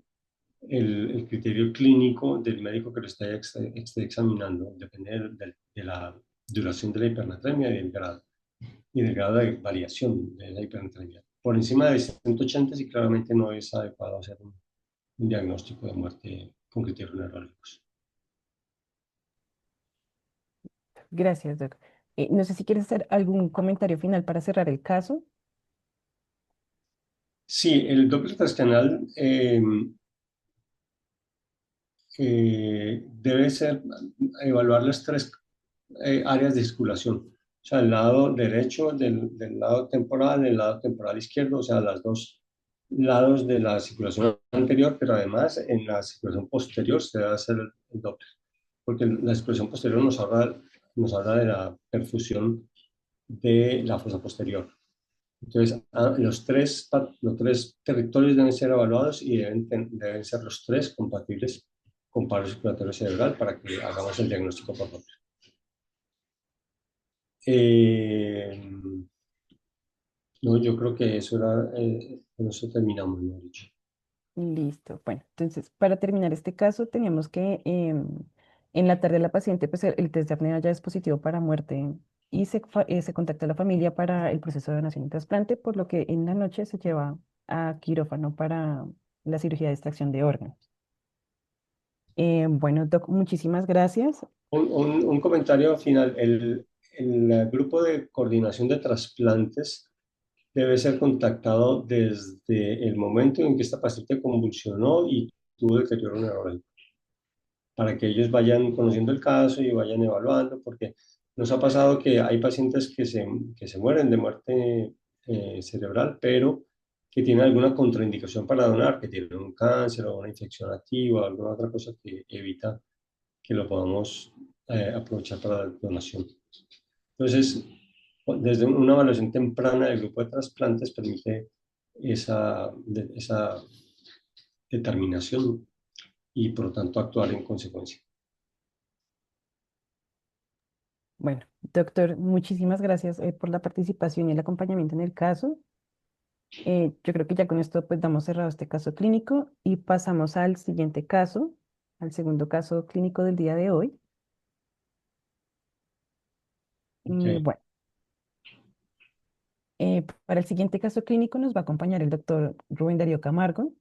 el criterio clínico del médico que lo esté examinando, depende de la duración de la hipernatremia y del grado de variación de la hipernatremia. Por encima de 180 sí claramente no es adecuado hacer un diagnóstico de muerte con criterios neurológicos. Gracias, Doc. No sé si quieres hacer algún comentario final para cerrar el caso. Sí, el Doppler transcranial debe ser evaluar las tres áreas de circulación. O sea, el lado derecho del lado temporal, el lado temporal izquierdo, o sea, los dos lados de la circulación anterior, pero además en la circulación posterior se debe hacer el Doppler, porque la circulación posterior nos habla de la perfusión de la fosa posterior. Entonces, los tres territorios deben ser evaluados y deben ser los tres compatibles con paro circulatorio cerebral para que hagamos el diagnóstico por Doppler. No, yo creo que eso era, con eso terminamos, ¿no? Dicho. Listo. Bueno, entonces, para terminar este caso, teníamos que en la tarde la paciente, pues el test de apnea ya es positivo para muerte y se contacta a la familia para el proceso de donación y trasplante, por lo que en la noche se lleva a quirófano para la cirugía de extracción de órganos. Bueno, Doc, muchísimas gracias. Un comentario final. El grupo de coordinación de trasplantes debe ser contactado desde el momento en que esta paciente convulsionó y tuvo deterioro neurológico, para que ellos vayan conociendo el caso y vayan evaluando, porque nos ha pasado que hay pacientes que se mueren de muerte cerebral, pero que tienen alguna contraindicación para donar, que tienen un cáncer o una infección activa o alguna otra cosa que evita que lo podamos aprovechar para la donación. Entonces, desde una evaluación temprana del grupo de trasplantes permite esa determinación y por lo tanto actuar en consecuencia. Bueno, doctor, muchísimas gracias por la participación y el acompañamiento en el caso. Yo creo que ya con esto pues damos cerrado este caso clínico y pasamos al siguiente caso, al segundo caso clínico del día de hoy. Okay. Bueno, para el siguiente caso clínico nos va a acompañar el doctor Rubén Darío Camargo.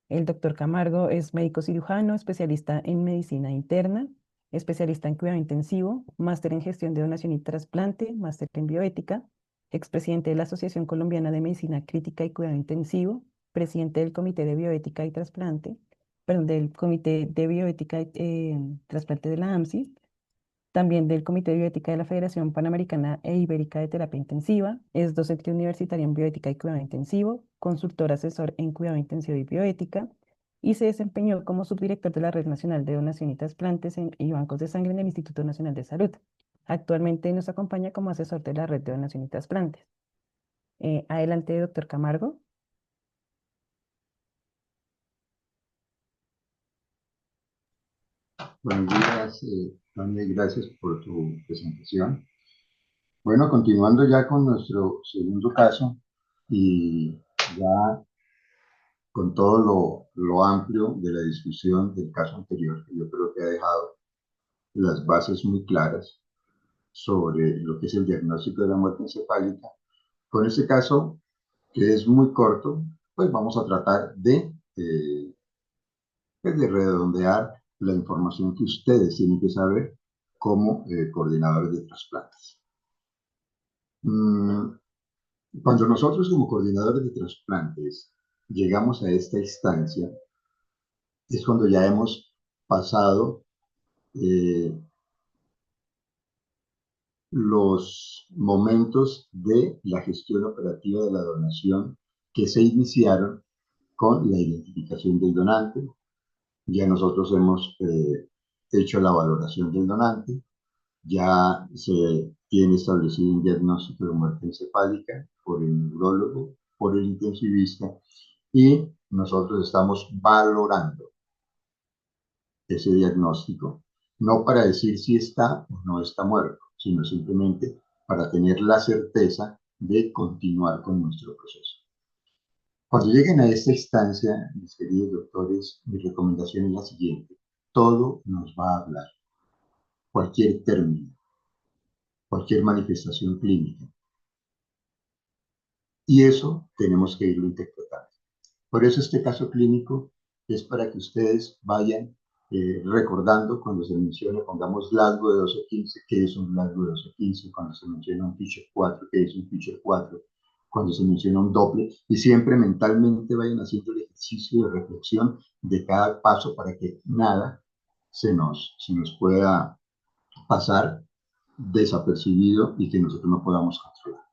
El doctor Camargo es médico cirujano, especialista en medicina interna, especialista en cuidado intensivo, máster en gestión de donación y trasplante, máster en bioética, expresidente de la Asociación Colombiana de Medicina Crítica y Cuidado Intensivo, presidente del Comité de Bioética y Trasplante, perdón, del Comité de Bioética y Trasplante de la AMSI, también del Comité de Bioética de la Federación Panamericana e Ibérica de Terapia Intensiva, es docente universitario en bioética y cuidado intensivo, consultor asesor en cuidado intensivo y bioética, y se desempeñó como subdirector de la Red Nacional de Donación y Trasplantes y Bancos de Sangre en el Instituto Nacional de Salud. Actualmente nos acompaña como asesor de la Red de Donación y Trasplantes. Adelante, doctor Camargo. Buenos días, Tania, y gracias por tu presentación. Bueno, continuando ya con nuestro segundo caso y ya con todo lo amplio de la discusión del caso anterior, que yo creo que ha dejado las bases muy claras sobre lo que es el diagnóstico de la muerte encefálica. Con este caso, que es muy corto, pues vamos a tratar de redondear la información que ustedes tienen que saber como coordinadores de trasplantes. Cuando nosotros como coordinadores de trasplantes llegamos a esta instancia, es cuando ya hemos pasado los momentos de la gestión operativa de la donación que se iniciaron con la identificación del donante. Ya nosotros hemos hecho la valoración del donante, ya se tiene establecido un diagnóstico de muerte encefálica por el neurólogo, por el intensivista, y nosotros estamos valorando ese diagnóstico, no para decir si está o no está muerto, sino simplemente para tener la certeza de continuar con nuestro proceso. Cuando lleguen a esta instancia, mis queridos doctores, mi recomendación es la siguiente: todo nos va a hablar, cualquier término, cualquier manifestación clínica, y eso tenemos que irlo interpretando. Por eso este caso clínico es para que ustedes vayan recordando cuando se menciona, pongamos Glasgow de 12-15, qué es un Glasgow de 12-15, cuando se menciona un Fisher 4, qué es un Fisher 4, cuando se menciona un Doppler, y siempre mentalmente vayan haciendo el ejercicio de reflexión de cada paso para que nada se nos pueda pasar desapercibido y que nosotros no podamos controlar.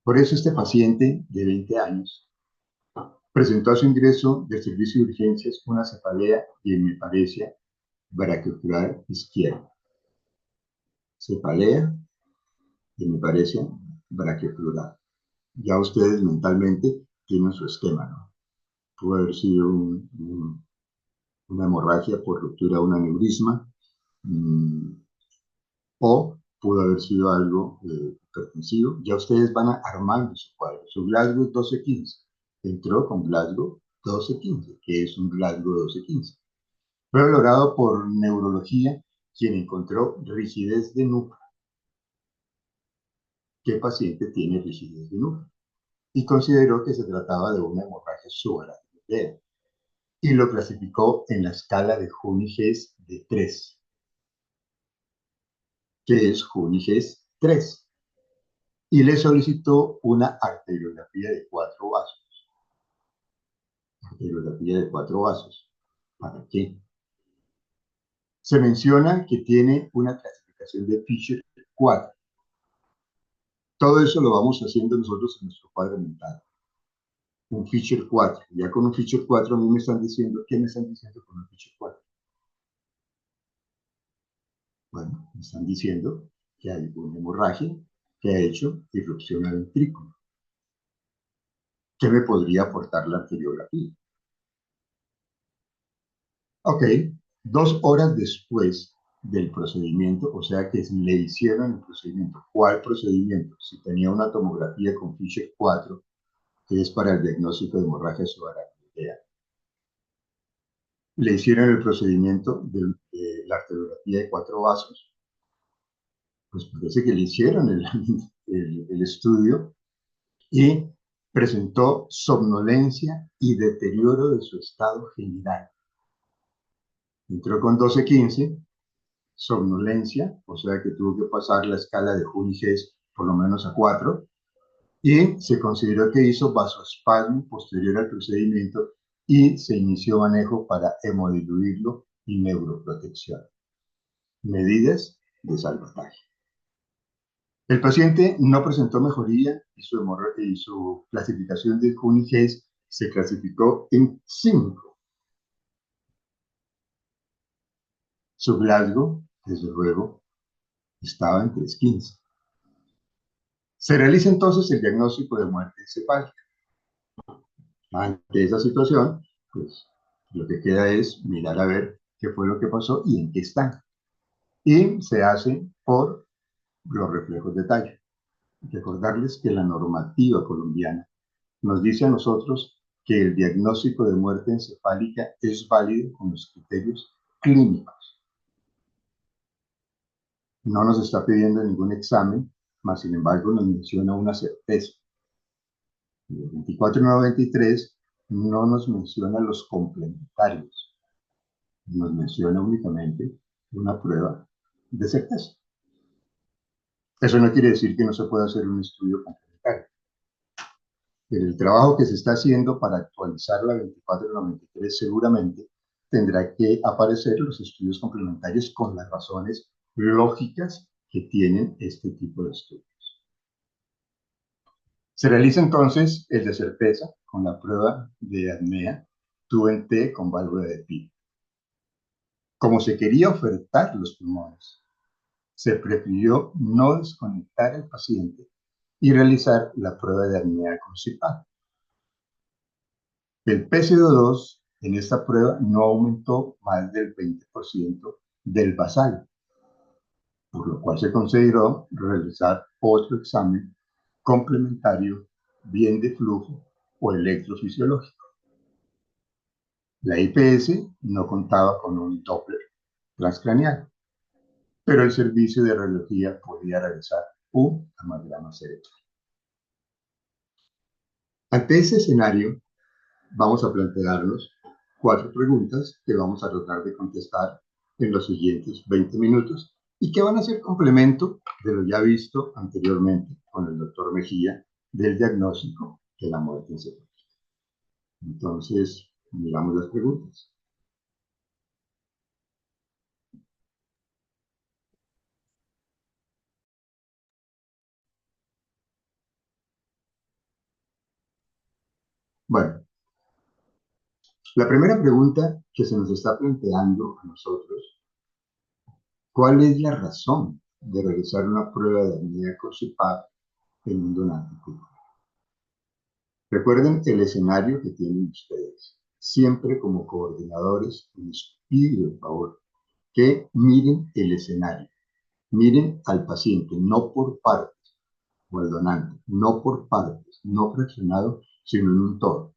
Por eso este paciente de 20 años presentó a su ingreso del servicio de urgencias una cefalea y hemiparesia braquiocular izquierda. Cefalea y hemiparesia braquiocular. Ya ustedes mentalmente tienen su esquema, ¿no? Pudo haber sido una hemorragia por ruptura de un aneurisma, o pudo haber sido algo hipertensivo. Ya ustedes van armando su cuadro. Su Glasgow 12-15. Entró con Glasgow 12-15, que es un Glasgow 12-15. Fue valorado por neurología, quien encontró rigidez de nuca. ¿Qué paciente tiene rigidez de nuca? Y consideró que se trataba de una hemorragia subaracnoidea. Y lo clasificó en la escala de Juni-Hess de 3. ¿Qué es Juni-Hess 3? Y le solicitó una arteriografía de 4 vasos. Arteriografía de 4 vasos. ¿Para qué? Se menciona que tiene una clasificación de Fisher 4. Todo eso lo vamos haciendo nosotros en nuestro cuadro mental. Un Fisher 4. Ya con un Fisher 4 a mí me están diciendo, ¿qué me están diciendo con un Fisher 4? Bueno, me están diciendo que hay una hemorragia que ha hecho irrupción al ventrículo. ¿Qué me podría aportar la arteriografía? Ok, 2 horas después del procedimiento, o sea que le hicieron el procedimiento. ¿Cuál procedimiento? Si tenía una tomografía con Fisher 4, que es para el diagnóstico de hemorragia subaracnoidea. Le hicieron el procedimiento de la arteriografía de 4 vasos. Pues parece que le hicieron el estudio y presentó somnolencia y deterioro de su estado general. Entró con 12-15, somnolencia, o sea que tuvo que pasar la escala de Juni-Hess por lo menos a 4, y se consideró que hizo vasoespasmo posterior al procedimiento y se inició manejo para hemodiluirlo y neuroprotección. Medidas de salvataje. El paciente no presentó mejoría y su clasificación de Juni-Hess se clasificó en 5. Su Glasgow, desde luego, estaba en 3-15. Se realiza entonces el diagnóstico de muerte encefálica. Ante esa situación, pues lo que queda es mirar a ver qué fue lo que pasó y en qué están. Y se hace por los reflejos de tallo. Recordarles que la normativa colombiana nos dice a nosotros que el diagnóstico de muerte encefálica es válido con los criterios clínicos. No nos está pidiendo ningún examen, mas sin embargo nos menciona una certeza. El 24.93 no nos menciona los complementarios, nos menciona únicamente una prueba de certeza. Eso no quiere decir que no se pueda hacer un estudio complementario. Pero el trabajo que se está haciendo para actualizar la 2493 seguramente tendrá que aparecer los estudios complementarios con las razones lógicas que tienen este tipo de estudios. Se realiza entonces el de certeza con la prueba de apnea, TUNT con válvula de Pi. Como se quería ofertar los pulmones, se prefirió no desconectar al paciente y realizar la prueba de apnea con CPAP. El PCO2 en esta prueba no aumentó más del 20% del basal, por lo cual se consideró realizar otro examen complementario, bien de flujo o electrofisiológico. La IPS no contaba con un Doppler transcraneal, pero el servicio de radiología podía realizar un amalgama cerebral. Ante ese escenario, vamos a plantearnos 4 preguntas que vamos a tratar de contestar en los siguientes 20 minutos y que van a ser complemento de lo ya visto anteriormente con el doctor Mejía del diagnóstico de la muerte encefálica. Entonces, miramos las preguntas. Bueno, la primera pregunta que se nos está planteando a nosotros: ¿cuál es la razón de realizar una prueba de apnea con CPAP en un donante pulmonar? Recuerden el escenario que tienen ustedes. Siempre como coordinadores les pido el favor que miren el escenario. Miren al paciente, no por partes, o al donante, no por partes, no fraccionado, sino en un todo.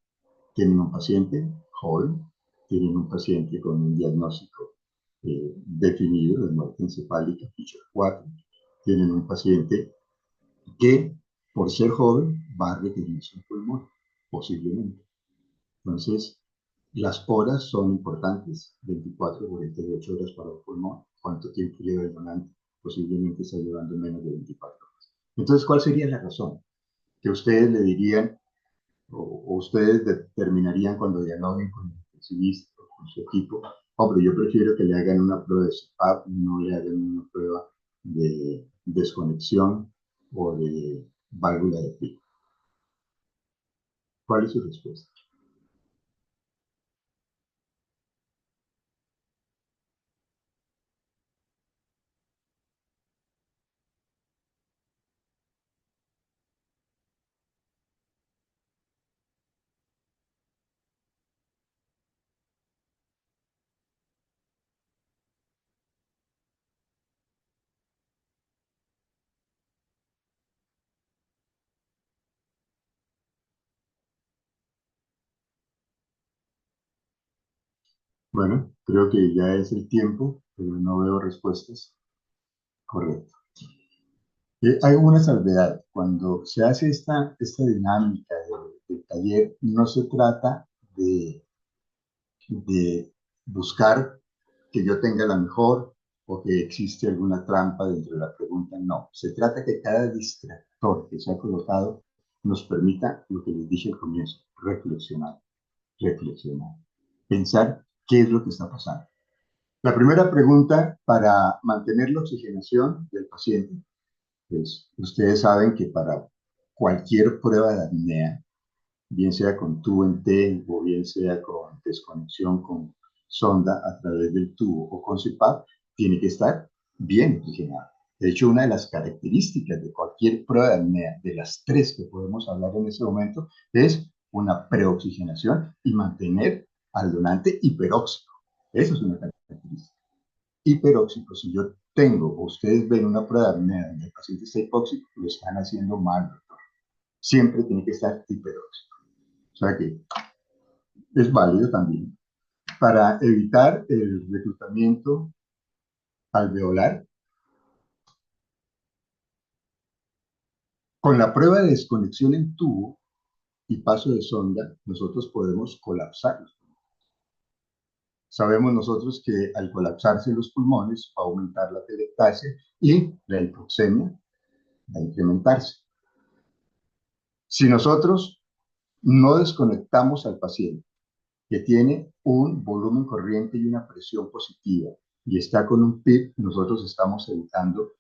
Tienen un paciente joven, tienen un paciente con un diagnóstico definido de muerte encefálica, Fisher 4, tienen un paciente que, por ser joven, va a requerir su pulmón, posiblemente. Entonces, las horas son importantes, 24 o 48 horas para el pulmón. ¿Cuánto tiempo lleva el donante? Posiblemente está llevando menos de 24 horas. Entonces, ¿cuál sería la razón? Que ustedes le dirían, o ustedes determinarían cuando dialoguen con el intensivista o con su equipo: hombre, yo prefiero que le hagan una prueba de CPAP, no le hagan una prueba de desconexión o de válvula de pico. ¿Cuál es su respuesta? Bueno, creo que ya es el tiempo, pero no veo respuestas. Correcto. Hay una salvedad. Cuando se hace esta dinámica del taller, no se trata de buscar que yo tenga la mejor o que existe alguna trampa dentro de la pregunta. No, se trata que cada distractor que se ha colocado nos permita lo que les dije al comienzo: reflexionar, reflexionar, pensar qué es lo que está pasando. La primera pregunta: para mantener la oxigenación del paciente, pues ustedes saben que para cualquier prueba de apnea, bien sea con tubo en T o bien sea con desconexión con sonda a través del tubo o con CPAP, tiene que estar bien oxigenado. De hecho, una de las características de cualquier prueba de apnea, de las 3 que podemos hablar en este momento, es una preoxigenación y mantener al donante hiperóxico. Eso es una característica. Hiperóxico: si yo tengo, o ustedes ven una prueba de apnea donde el paciente está hipóxico, lo están haciendo mal, doctor. Siempre tiene que estar hiperóxico. O sea que es válido también para evitar el reclutamiento alveolar. Con la prueba de desconexión en tubo y paso de sonda, nosotros podemos colapsarlos. Sabemos nosotros que al colapsarse los pulmones va a aumentar la atelectasia y la hipoxemia va a incrementarse. Si nosotros no desconectamos al paciente, que tiene un volumen corriente y una presión positiva, y está con un PIB, nosotros estamos evitando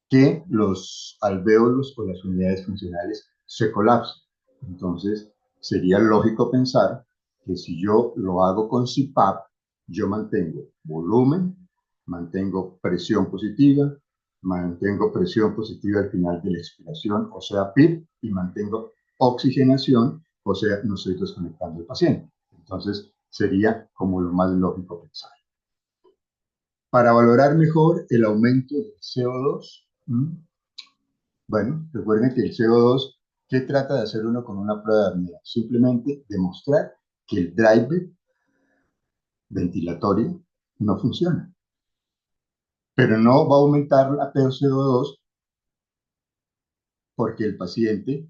que los alvéolos o las unidades funcionales se colapsen. Entonces, sería lógico pensar que si yo lo hago con CPAP, yo mantengo volumen, mantengo presión positiva, mantengo presión positiva al final de la expiración, o sea, PIP, y mantengo oxigenación, o sea, no estoy desconectando al paciente. Entonces, sería como lo más lógico pensar. Para valorar mejor el aumento del CO2, bueno, recuerden que el CO2, ¿qué trata de hacer uno con una prueba de apnea? Simplemente demostrar que el driver ventilatorio no funciona. Pero no va a aumentar la PaCO2 porque el paciente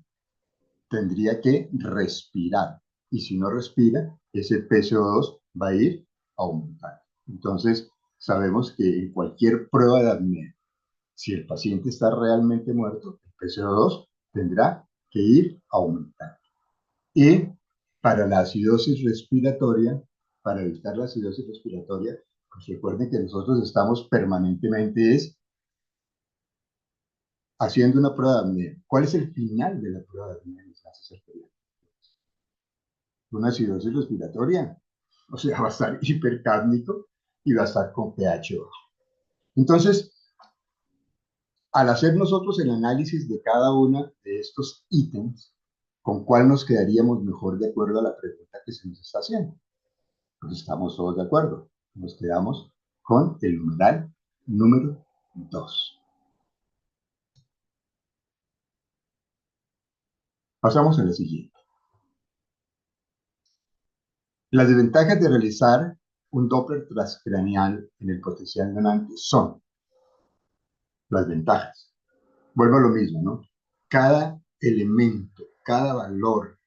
tendría que respirar. Y si no respira, ese PaCO2 va a ir a aumentar. Entonces, sabemos que en cualquier prueba de apnea, si el paciente está realmente muerto, el PaCO2 tendrá que ir a aumentar. Y para la acidosis respiratoria, para evitar la acidosis respiratoria, pues recuerden que nosotros estamos permanentemente haciendo una prueba de apnea. ¿Cuál es el final de la prueba de apnea en los gases arteriales? Una acidosis respiratoria. O sea, va a estar hipercárnico y va a estar con pH bajo. Entonces, al hacer nosotros el análisis de cada uno de estos ítems, ¿con cuál nos quedaríamos mejor de acuerdo a la pregunta que se nos está haciendo? Pues estamos todos de acuerdo. Nos quedamos con el numeral número 2. Pasamos a la siguiente. Las desventajas de realizar un Doppler transcraneal en el potencial donante son las ventajas. Vuelvo a lo mismo, ¿no? Cada elemento, cada valor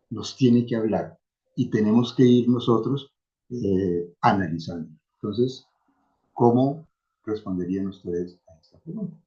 nos tiene que hablar y tenemos que ir nosotros analizando. Entonces, ¿cómo responderían ustedes a esta pregunta?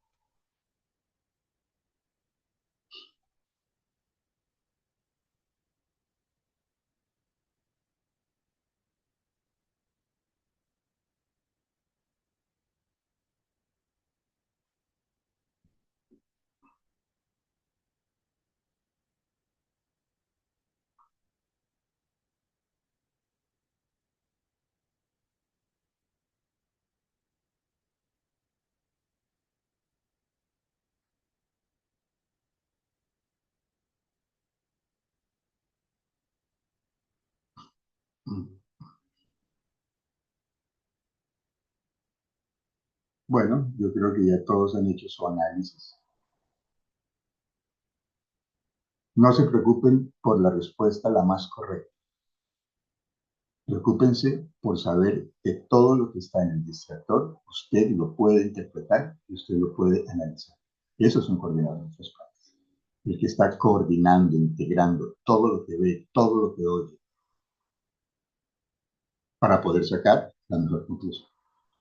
Bueno, yo creo que ya todos han hecho su análisis. No se preocupen por la respuesta la más correcta. Preocúpense por saber que todo lo que está en el distractor, usted lo puede interpretar y usted lo puede analizar. Eso es un coordinador de tres partes. El que está coordinando, integrando todo lo que ve, todo lo que oye, para poder sacar la mejor conclusión.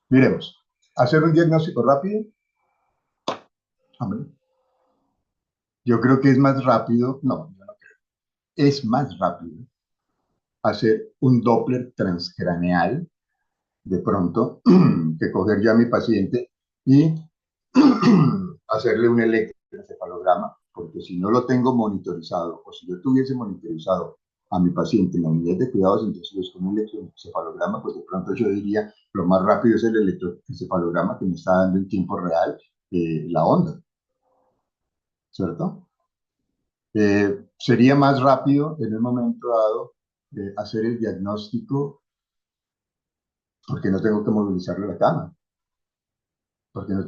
Miremos, hacer un diagnóstico rápido. Hombre, yo creo que es más rápido, no, yo no creo, es más rápido hacer un Doppler transcraneal de pronto que coger yo a mi paciente y hacerle un electroencefalograma, porque si no lo tengo monitorizado, o si yo tuviese monitorizado a mi paciente en la unidad de cuidados intensivos con un electroencefalograma, pues de pronto yo diría, lo más rápido es el electroencefalograma que me está dando en tiempo real la onda, ¿cierto? Sería más rápido en un momento dado hacer el diagnóstico porque no tengo que movilizarle la cama, porque no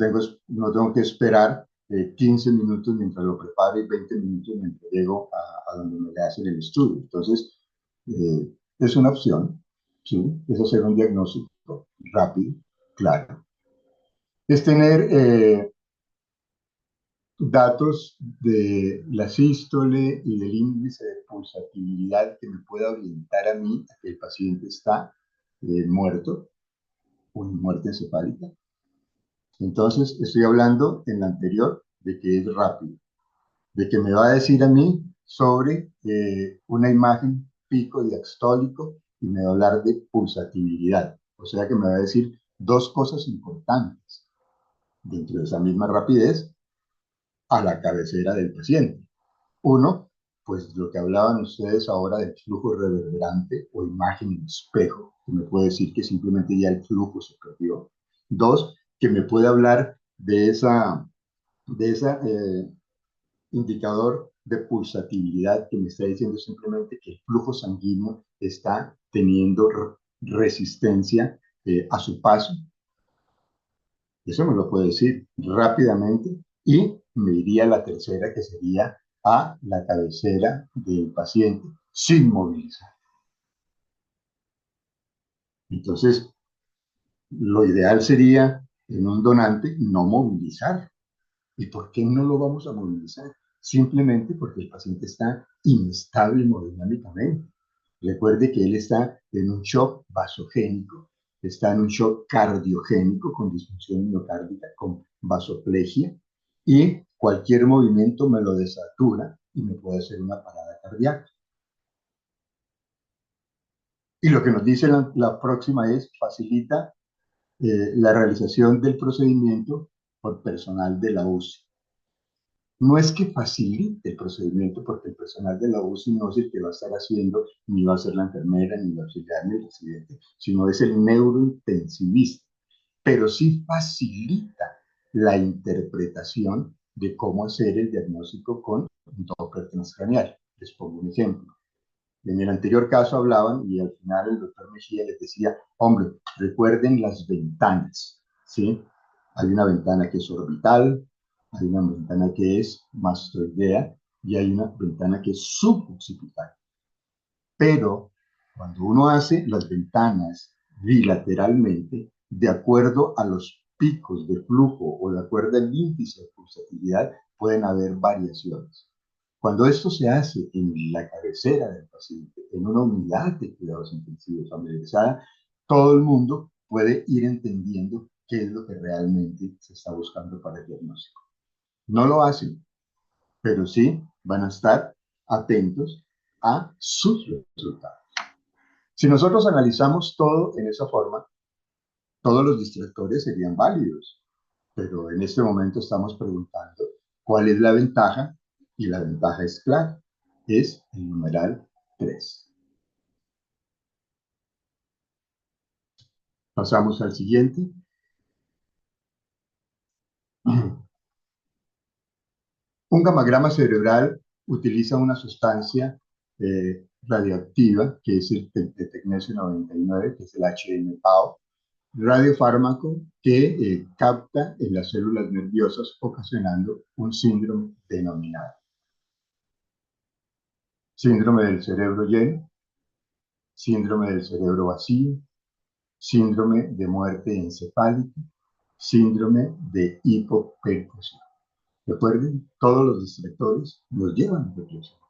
tengo que esperar 15 minutos mientras lo preparo y 20 minutos mientras llego a donde me hacen el estudio. Entonces, es una opción, ¿sí? Es hacer un diagnóstico rápido, claro. Es tener datos de la sístole y del índice de pulsatividad que me pueda orientar a mí a que el paciente está muerto, con muerte encefálica. Entonces, estoy hablando en la anterior de que es rápido, de que me va a decir a mí sobre una imagen pico diastólico y me va a hablar de pulsatividad. O sea que me va a decir dos cosas importantes dentro de esa misma rapidez a la cabecera del paciente. Uno, pues lo que hablaban ustedes ahora del flujo reverberante o imagen en espejo, que me puede decir que simplemente ya el flujo se perdió. Dos, que me puede hablar de esa, de esa indicador de pulsatividad que me está diciendo simplemente que el flujo sanguíneo está teniendo resistencia a su paso. Eso me lo puede decir rápidamente y me iría a la tercera, que sería a la cabecera del paciente sin movilizar. Entonces, lo ideal sería en un donante no movilizar. ¿Y por qué no lo vamos a movilizar? Simplemente porque el paciente está inestable hemodinámicamente. Recuerde que él está en un shock vasogénico, está en un shock cardiogénico con disfunción miocárdica, con vasoplegia, y cualquier movimiento me lo desatura y me puede hacer una parada cardíaca. Y lo que nos dice la próxima es, facilita la realización del procedimiento por personal de la UCI. No es que facilite el procedimiento, porque el personal de la UCI no es el que va a estar haciendo, ni va a ser la enfermera, ni el auxiliar, ni el residente, sino es el neurointensivista. Pero sí facilita la interpretación de cómo hacer el diagnóstico con un Doppler transcranial. Les pongo un ejemplo. En el anterior caso hablaban y al final el doctor Mejía les decía, hombre, recuerden las ventanas, ¿sí? Hay una ventana que es orbital, hay una ventana que es mastoidea y hay una ventana que es suboccipital. Pero cuando uno hace las ventanas bilateralmente, de acuerdo a los picos de flujo o de acuerdo al índice de pulsatividad, pueden haber variaciones. Cuando esto se hace en la cabecera del paciente, en una unidad de cuidados intensivos familiarizada, todo el mundo puede ir entendiendo qué es lo que realmente se está buscando para el diagnóstico. No lo hacen, pero sí van a estar atentos a sus resultados. Si nosotros analizamos todo en esa forma, todos los distractores serían válidos, pero en este momento estamos preguntando cuál es la ventaja, y la ventaja es clara, es el numeral 3. Pasamos al siguiente. Un gamagrama cerebral utiliza una sustancia radioactiva, que es el tecnesio 99, que es el HM-PAO, radiofármaco que capta en las células nerviosas, ocasionando un síndrome denominado síndrome del cerebro lleno, síndrome del cerebro vacío, síndrome de muerte encefálica, síndrome de hipoperfusión. Recuerden, todos los distractores nos llevan a reflexionar.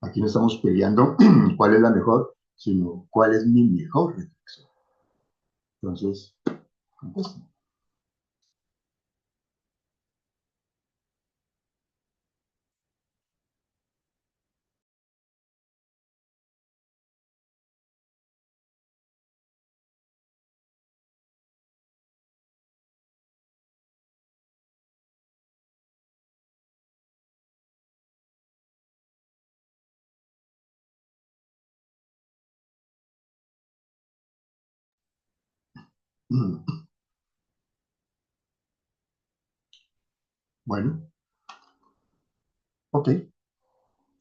Aquí no estamos peleando cuál es la mejor, sino cuál es mi mejor reflexión. Entonces, contesten. Bueno, ok.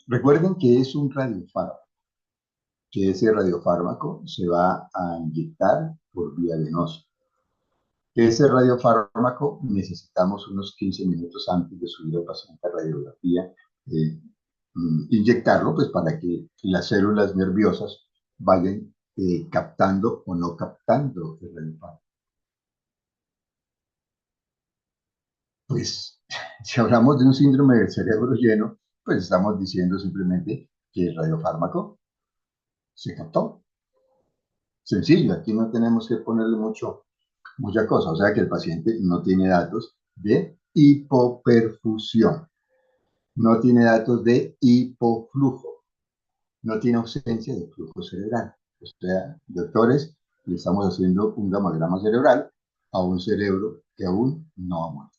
Recuerden que es un radiofármaco, que ese radiofármaco se va a inyectar por vía venosa. Ese radiofármaco necesitamos unos 15 minutos antes de subir al paciente a radiografía, inyectarlo pues para que las células nerviosas vayan captando o no captando el radiofármaco. Pues si hablamos de un síndrome del cerebro lleno, pues estamos diciendo simplemente que el radiofármaco se captó. Sencillo, aquí no tenemos que ponerle mucha cosa, o sea que el paciente no tiene datos de hipoperfusión, no tiene datos de hipoflujo, no tiene ausencia de flujo cerebral. O sea, doctores, le estamos haciendo un gamagrama cerebral a un cerebro que aún no ha muerto.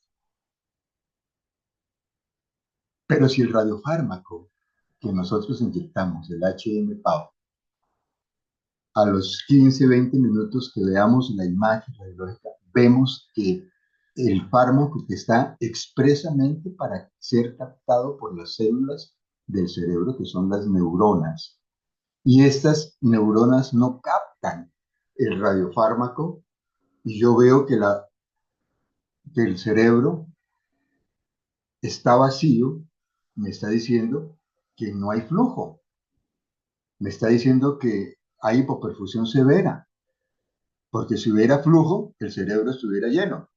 Pero si el radiofármaco que nosotros inyectamos, el HM-PAO, a los 15-20 minutos que veamos la imagen radiológica, vemos que el fármaco que está expresamente para ser captado por las células del cerebro, que son las neuronas. Y estas neuronas no captan el radiofármaco y yo veo que el cerebro está vacío, me está diciendo que no hay flujo, me está diciendo que hay hipoperfusión severa, porque si hubiera flujo, el cerebro estuviera lleno.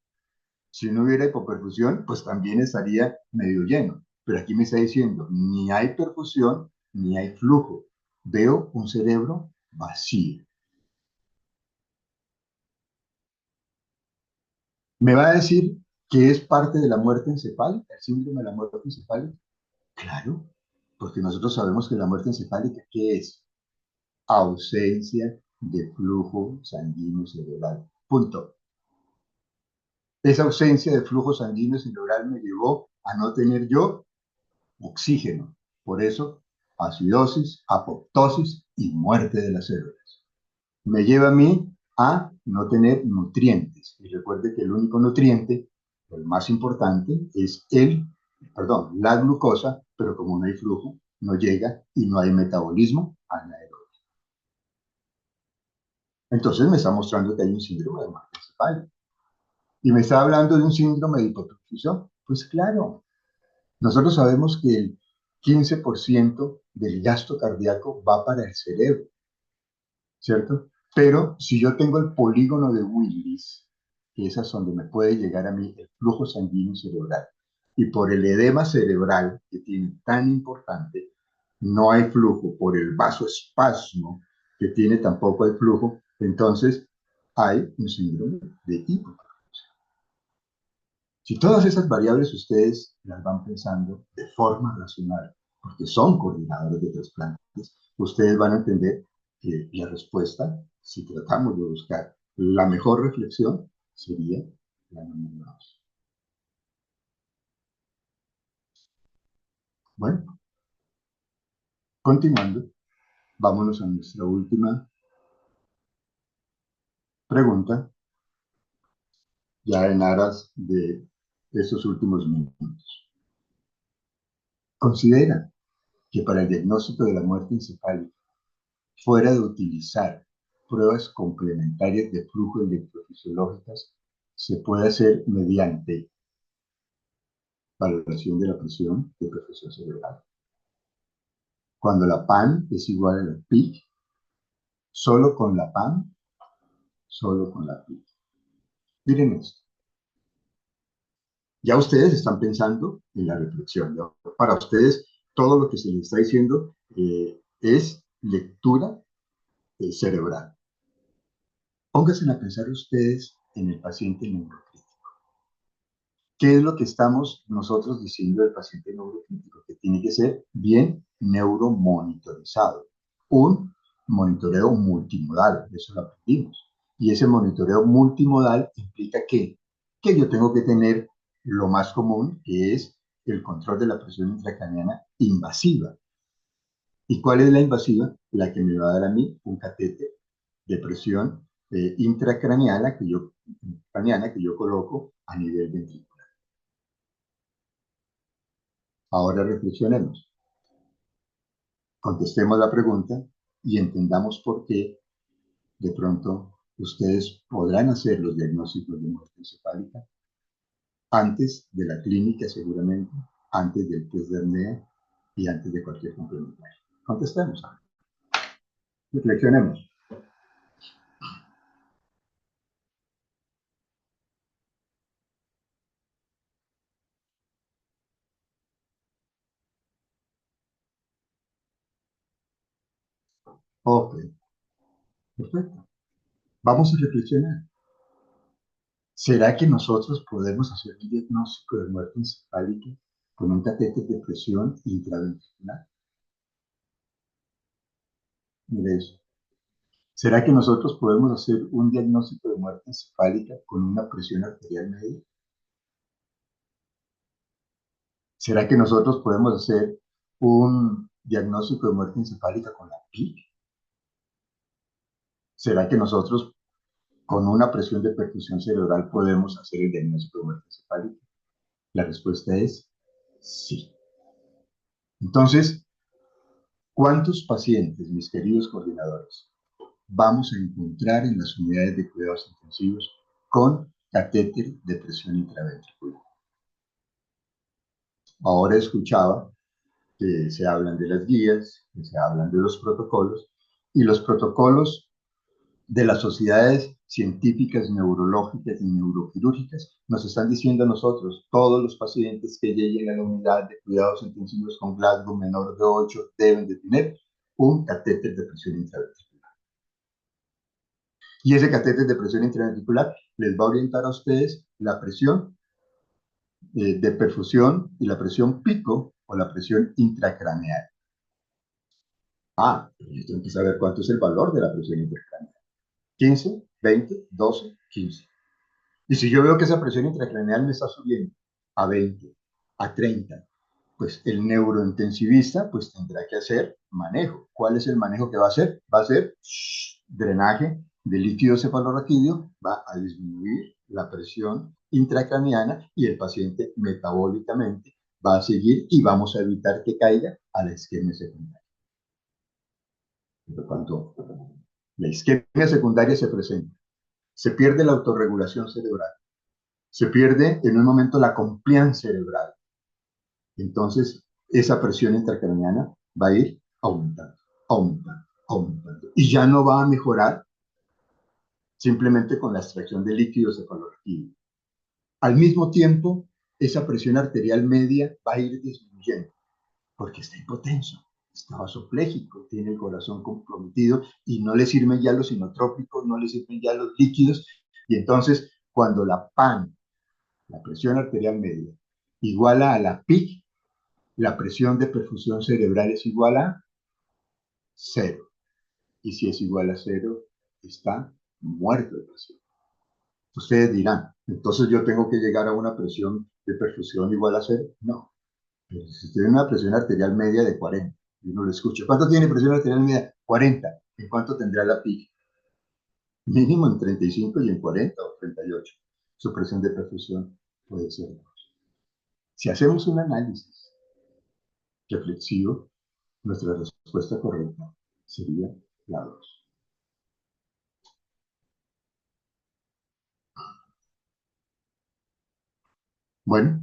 Si no hubiera hipoperfusión, pues también estaría medio lleno. Pero aquí me está diciendo, ni hay perfusión, ni hay flujo. Veo un cerebro vacío. ¿Me va a decir que es parte de la muerte encefálica, el síndrome de la muerte encefálica? Claro, porque nosotros sabemos que la muerte encefálica, ¿qué es? Ausencia de flujo sanguíneo cerebral. Punto. Esa ausencia de flujo sanguíneo cerebral me llevó a no tener yo oxígeno. Por eso, acidosis, apoptosis y muerte de las células. Me lleva a mí a no tener nutrientes. Y recuerde que el único nutriente, el más importante, es la glucosa, pero como no hay flujo, no llega y no hay metabolismo anaeróbico. Entonces me está mostrando que hay un síndrome de muerte encefálica. Y me está hablando de un síndrome de hipoperfusión. Pues claro, nosotros sabemos que el 15% del gasto cardíaco va para el cerebro, ¿cierto? Pero si yo tengo el polígono de Willis, que es donde me puede llegar a mí el flujo sanguíneo cerebral, y por el edema cerebral que tiene tan importante, no hay flujo, por el vasoespasmo que tiene tampoco hay flujo, entonces hay un síndrome de hipoperfusión. Si todas esas variables ustedes las van pensando de forma racional, porque son coordinadores de trasplantes, ustedes van a entender que la respuesta, si tratamos de buscar la mejor reflexión, sería la número 2. Bueno, continuando, vámonos a nuestra última pregunta, ya en aras de estos últimos minutos. Considera que para el diagnóstico de la muerte encefálica, fuera de utilizar pruebas complementarias de flujo electrofisiológicas, se puede hacer mediante valoración de la presión de perfusión cerebral. Cuando la PAN es igual a la PIC, solo con la PAN, solo con la PIC. Miren esto. Ya ustedes están pensando en la reflexión. ¿No? Para ustedes, todo lo que se les está diciendo es lectura cerebral. Pónganse a pensar ustedes en el paciente neurocrítico. ¿Qué es lo que estamos nosotros diciendo del paciente neurocrítico? Que tiene que ser bien neuromonitorizado. Un monitoreo multimodal, eso lo aprendimos. Y ese monitoreo multimodal implica que yo tengo que tener lo más común, que es el control de la presión intracraneana invasiva. ¿Y cuál es la invasiva? La que me va a dar a mí un catéter de presión intracraneana que yo coloco a nivel ventricular. Ahora reflexionemos, contestemos la pregunta y entendamos por qué de pronto ustedes podrán hacer los diagnósticos de muerte encefálica antes de la clínica seguramente, antes del test de apnea y antes de cualquier complementario. Contestemos ahora. Reflexionemos. Ok, perfecto. Vamos a reflexionar. ¿Será que nosotros podemos hacer un diagnóstico de muerte encefálica con un catéter de presión intraventricular? Mire eso. ¿Será que nosotros podemos hacer un diagnóstico de muerte encefálica con una presión arterial media? ¿Será que nosotros podemos hacer un diagnóstico de muerte encefálica con la PIC? ¿Será que nosotros ¿Con una presión de perfusión cerebral podemos hacer el diagnóstico de muerte encefálica? La respuesta es sí. Entonces, ¿cuántos pacientes, mis queridos coordinadores, vamos a encontrar en las unidades de cuidados intensivos con catéter de presión intraventricular? Ahora escuchaba que se hablan de las guías, que se hablan de los protocolos, y los protocolos de las sociedades científicas neurológicas y neuroquirúrgicas nos están diciendo a nosotros, todos los pacientes que lleguen a la unidad de cuidados intensivos con Glasgow menor de 8 deben de tener un catéter de presión intraventricular. Y ese catéter de presión intraventricular les va a orientar a ustedes la presión de perfusión y la presión pico o la presión intracraneal. Yo tengo que saber cuánto es el valor de la presión intracraneal. 15, 20, 12, 15. Y si yo veo que esa presión intracraneal me está subiendo a 20, a 30, pues el neurointensivista pues tendrá que hacer manejo. ¿Cuál es el manejo que va a hacer? Va a ser drenaje de líquido cefalorraquídeo, va a disminuir la presión intracraneana y el paciente metabólicamente va a seguir y vamos a evitar que caiga a la isquemia secundaria. Cuando la isquemia secundaria se presenta, se pierde la autorregulación cerebral, se pierde en un momento la compliance cerebral. Entonces, esa presión intracraneana va a ir aumentando, aumentando, aumentando. Y ya no va a mejorar simplemente con la extracción de líquido cefalorraquídeo. Al mismo tiempo, esa presión arterial media va a ir disminuyendo, porque está hipotenso, está vasopléjico, tiene el corazón comprometido y no le sirven ya los inotrópicos, no le sirven ya los líquidos. Y entonces, cuando la PAN, la presión arterial media, iguala a la PIC, la presión de perfusión cerebral es igual a 0. Y si es igual a 0, está muerto el paciente. Ustedes dirán, entonces yo tengo que llegar a una presión de perfusión igual a 0. No. Pero si tiene una presión arterial media de 40, y uno le escucha, ¿cuánto tiene presión arterial media? 40. ¿En cuánto tendrá la PIC? Mínimo en 35 y en 40 o 38. Su presión de perfusión puede ser 2. Si hacemos un análisis reflexivo, nuestra respuesta correcta sería la 2. Bueno,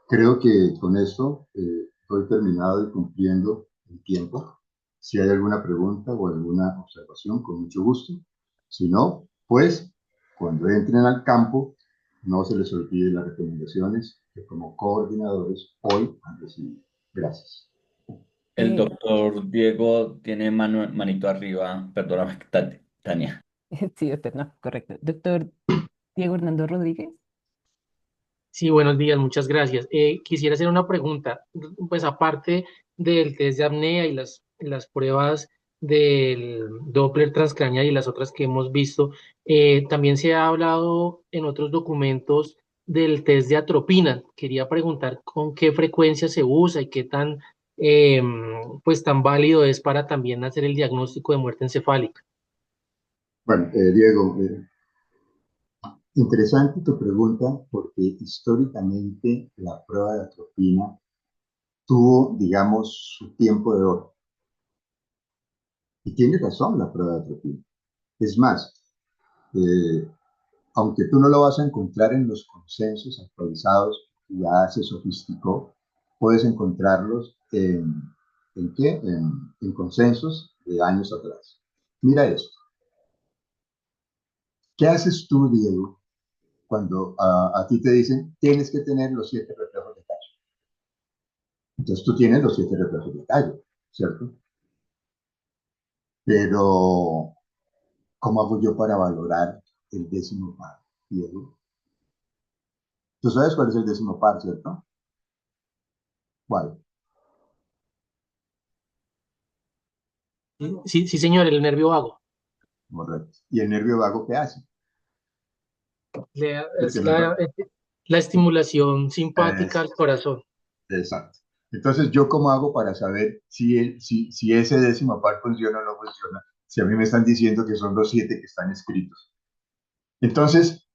creo que con esto estoy terminado y cumpliendo el tiempo. Si hay alguna pregunta o alguna observación, con mucho gusto. Si no, pues cuando entren al campo, no se les olvide las recomendaciones que como coordinadores hoy han recibido. Gracias. El doctor Diego tiene manito arriba, perdóname, Tania. Sí, doctor, no, correcto. Doctor Diego Hernando Rodríguez. Sí, buenos días, muchas gracias. Quisiera hacer una pregunta, pues aparte del test de apnea y las pruebas del Doppler transcraneal y las otras que hemos visto, también se ha hablado en otros documentos del test de atropina. Quería preguntar con qué frecuencia se usa y qué tan, pues tan válido es para también hacer el diagnóstico de muerte encefálica. Bueno, Diego, interesante tu pregunta porque históricamente la prueba de atropina tuvo, digamos, su tiempo de oro. Y tiene razón la prueba de atropina. Es más, aunque tú no lo vas a encontrar en los consensos actualizados, ya se sofisticó, puedes encontrarlos en consensos de años atrás. Mira esto. ¿Qué haces tú, Diego, cuando a ti te dicen tienes que tener los 7 reflejos de tallo? Entonces tú tienes los 7 reflejos de tallo, ¿cierto? Pero, ¿cómo hago yo para valorar el 10º par, Diego? Tú sabes cuál es el 10º par, ¿cierto? ¿Cuál? Sí, sí, señor, el nervio vago. Correcto. ¿Y el nervio vago qué hace? Es la estimulación simpática al corazón. Exacto. Entonces, ¿yo cómo hago para saber si ese 10º par funciona o no funciona? Si a mí me están diciendo que son los 7 que están escritos. Entonces,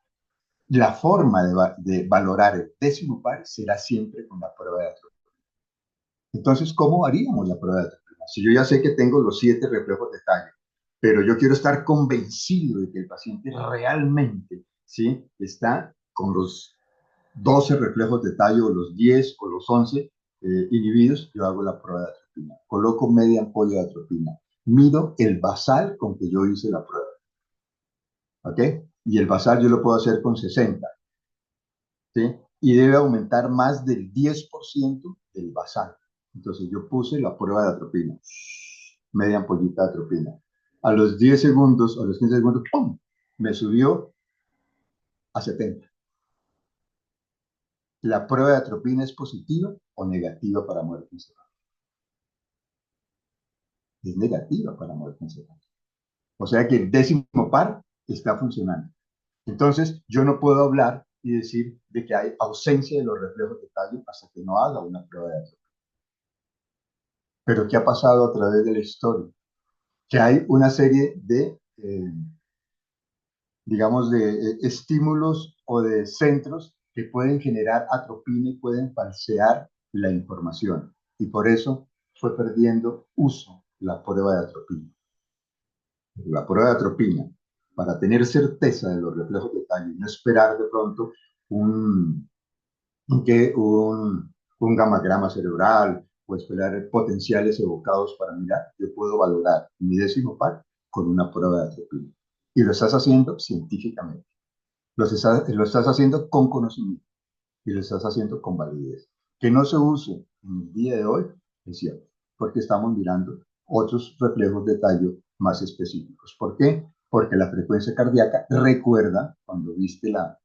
la forma de valorar el décimo par será siempre con la prueba de atropina. Entonces, ¿cómo haríamos la prueba de atropina? Si yo ya sé que tengo los 7 reflejos de tallo, pero yo quiero estar convencido de que el paciente realmente, ¿sí?, está con los 12 reflejos de tallo, o los 10 o los 11 inhibidos, yo hago la prueba de atropina. Coloco media ampolla de atropina. Mido el basal con que yo hice la prueba. ¿Ok? Y el basal yo lo puedo hacer con 60. ¿Sí? Y debe aumentar más del 10% del basal. Entonces yo puse la prueba de atropina. Media ampollita de atropina. A los 10 segundos, a los 15 segundos, ¡pum!, me subió a 70. ¿La prueba de atropina es positiva o negativa para muerte encefálica? Es negativa para muerte encefálica. O sea que el décimo par está funcionando. Entonces, yo no puedo hablar y decir de que hay ausencia de los reflejos de tallo hasta que no haga una prueba de atropina. Pero ¿qué ha pasado a través de la historia? Que hay una serie de, digamos, de estímulos o de centros que pueden generar atropina y pueden falsear la información. Y por eso fue perdiendo uso la prueba de atropina. La prueba de atropina, para tener certeza de los reflejos de tallo y no esperar de pronto un, un gamagrama cerebral o esperar potenciales evocados para mirar, yo puedo valorar mi décimo par con una prueba de atropina. Y lo estás haciendo científicamente. Lo estás haciendo con conocimiento y lo estás haciendo con validez. Que no se use en el día de hoy es cierto, porque estamos mirando otros reflejos de tallo más específicos. ¿Por qué? Porque la frecuencia cardíaca, recuerda, cuando viste la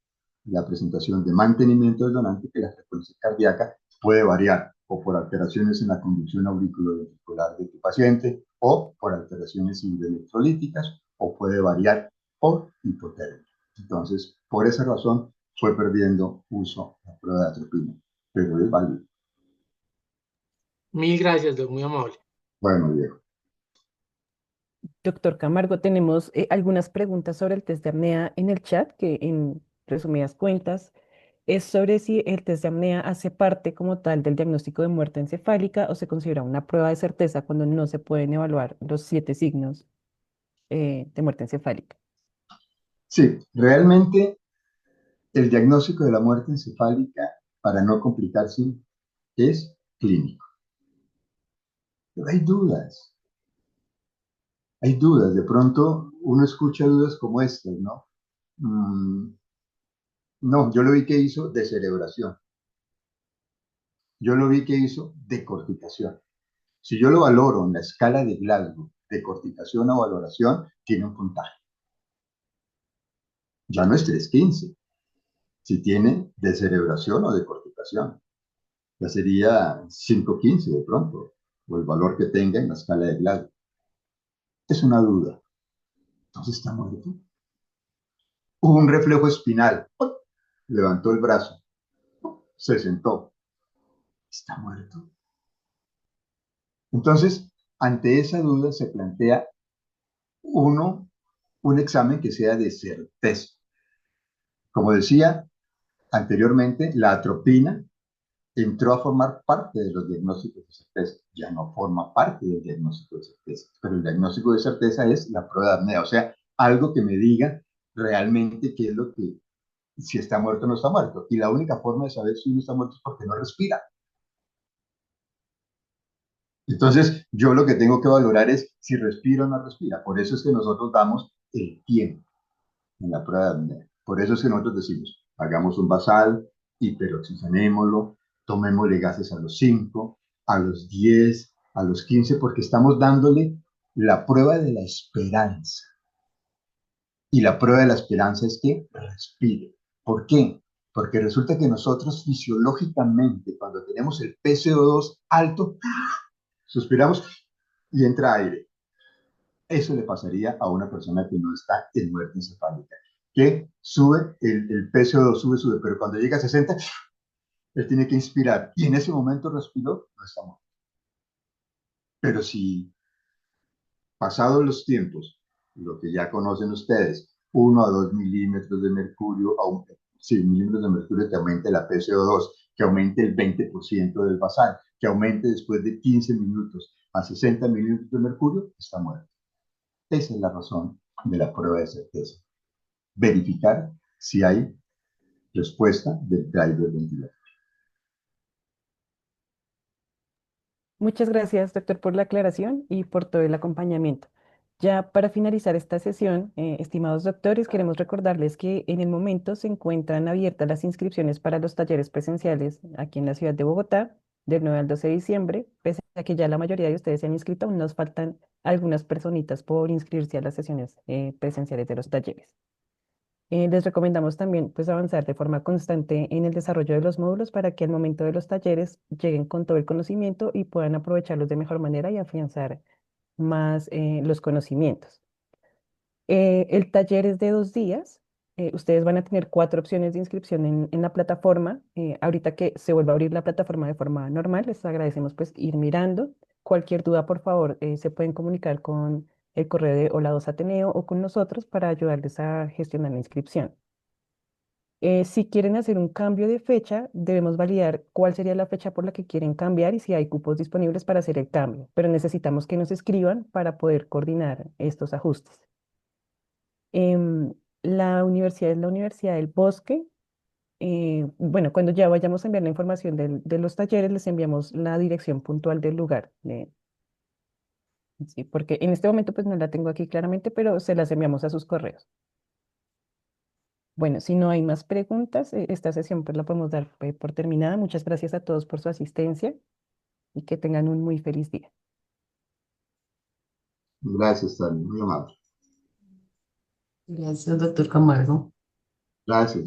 presentación de mantenimiento del donante, que la frecuencia cardíaca puede variar o por alteraciones en la conducción auriculoventricular de tu paciente o por alteraciones hidroelectrolíticas o puede variar por hipotermia. Entonces, por esa razón, fue perdiendo uso la prueba de atropina, pero es válido. Mil gracias, Doc, muy amable. Bueno, Diego. Doctor Camargo, tenemos algunas preguntas sobre el test de apnea en el chat, que en resumidas cuentas es sobre si el test de apnea hace parte como tal del diagnóstico de muerte encefálica o se considera una prueba de certeza cuando no se pueden evaluar los 7 signos de muerte encefálica. Sí, realmente el diagnóstico de la muerte encefálica, para no complicarse, es clínico. Pero hay dudas. Hay dudas. De pronto uno escucha dudas como estas, ¿no? No, yo lo vi que hizo descerebración. Yo lo vi que hizo decorticación. Si yo lo valoro en la escala de Glasgow, decorticación o valoración, tiene un puntaje. Ya no es 315. Si tiene descerebración o decorticación, ya sería 515 de pronto, o el valor que tenga en la escala de Glasgow. Es una duda. Entonces está muerto. Hubo un reflejo espinal. Levantó el brazo. Se sentó. Está muerto. Entonces, ante esa duda se plantea un examen que sea de certeza. Como decía anteriormente, la atropina entró a formar parte de los diagnósticos de certeza. Ya no forma parte del diagnóstico de certeza, pero el diagnóstico de certeza es la prueba de apnea, o sea, algo que me diga realmente qué es lo que, si está muerto o no está muerto. Y la única forma de saber si uno está muerto es porque no respira. Entonces, yo lo que tengo que valorar es si respira o no respira. Por eso es que nosotros damos el tiempo en la prueba de apnea. Por eso es que nosotros decimos, hagamos un basal, hiperoxigenémoslo, tomémosle gases a los 5, a los 10, a los 15, porque estamos dándole la prueba de la esperanza. Y la prueba de la esperanza es que respire. ¿Por qué? Porque resulta que nosotros fisiológicamente, cuando tenemos el PCO2 alto, suspiramos y entra aire. Eso le pasaría a una persona que no está en muerte encefálica, que sube, el PCO2 sube, pero cuando llega a 60, él tiene que inspirar y en ese momento respiró, no está muerto. Pero si pasados los tiempos, lo que ya conocen ustedes, 1 a 2 milímetros de mercurio, sí, milímetros de mercurio, que aumente la PCO2, que aumente el 20% del basal, que aumente después de 15 minutos a 60 milímetros de mercurio, está muerto. Esa es la razón de la prueba de certeza. Verificar si hay respuesta del driver ventilador. Muchas gracias, doctor, por la aclaración y por todo el acompañamiento. Ya para finalizar esta sesión, estimados doctores, queremos recordarles que en el momento se encuentran abiertas las inscripciones para los talleres presenciales aquí en la ciudad de Bogotá, del 9 al 12 de diciembre. Pese a que ya la mayoría de ustedes se han inscrito, aún nos faltan algunas personitas por inscribirse a las sesiones presenciales de los talleres. Les recomendamos también pues, avanzar de forma constante en el desarrollo de los módulos para que al momento de los talleres lleguen con todo el conocimiento y puedan aprovecharlos de mejor manera y afianzar más los conocimientos. El taller es de 2 días. Ustedes van a tener 4 opciones de inscripción en la plataforma. Ahorita que se vuelva a abrir la plataforma de forma normal, les agradecemos pues ir mirando. Cualquier duda, por favor, se pueden comunicar con el correo de Hola 2 Ateneo o con nosotros para ayudarles a gestionar la inscripción. Si quieren hacer un cambio de fecha, debemos validar cuál sería la fecha por la que quieren cambiar y si hay cupos disponibles para hacer el cambio, pero necesitamos que nos escriban para poder coordinar estos ajustes. La universidad es la Universidad del Bosque. Bueno, cuando ya vayamos a enviar la información de los talleres, les enviamos la dirección puntual del lugar. Sí, porque en este momento pues no la tengo aquí claramente, pero se las enviamos a sus correos. Bueno, si no hay más preguntas, esta sesión pues la podemos dar por terminada. Muchas gracias a todos por su asistencia y que tengan un muy feliz día. Gracias, Tania, muy amable. Gracias, doctor Camargo. Gracias.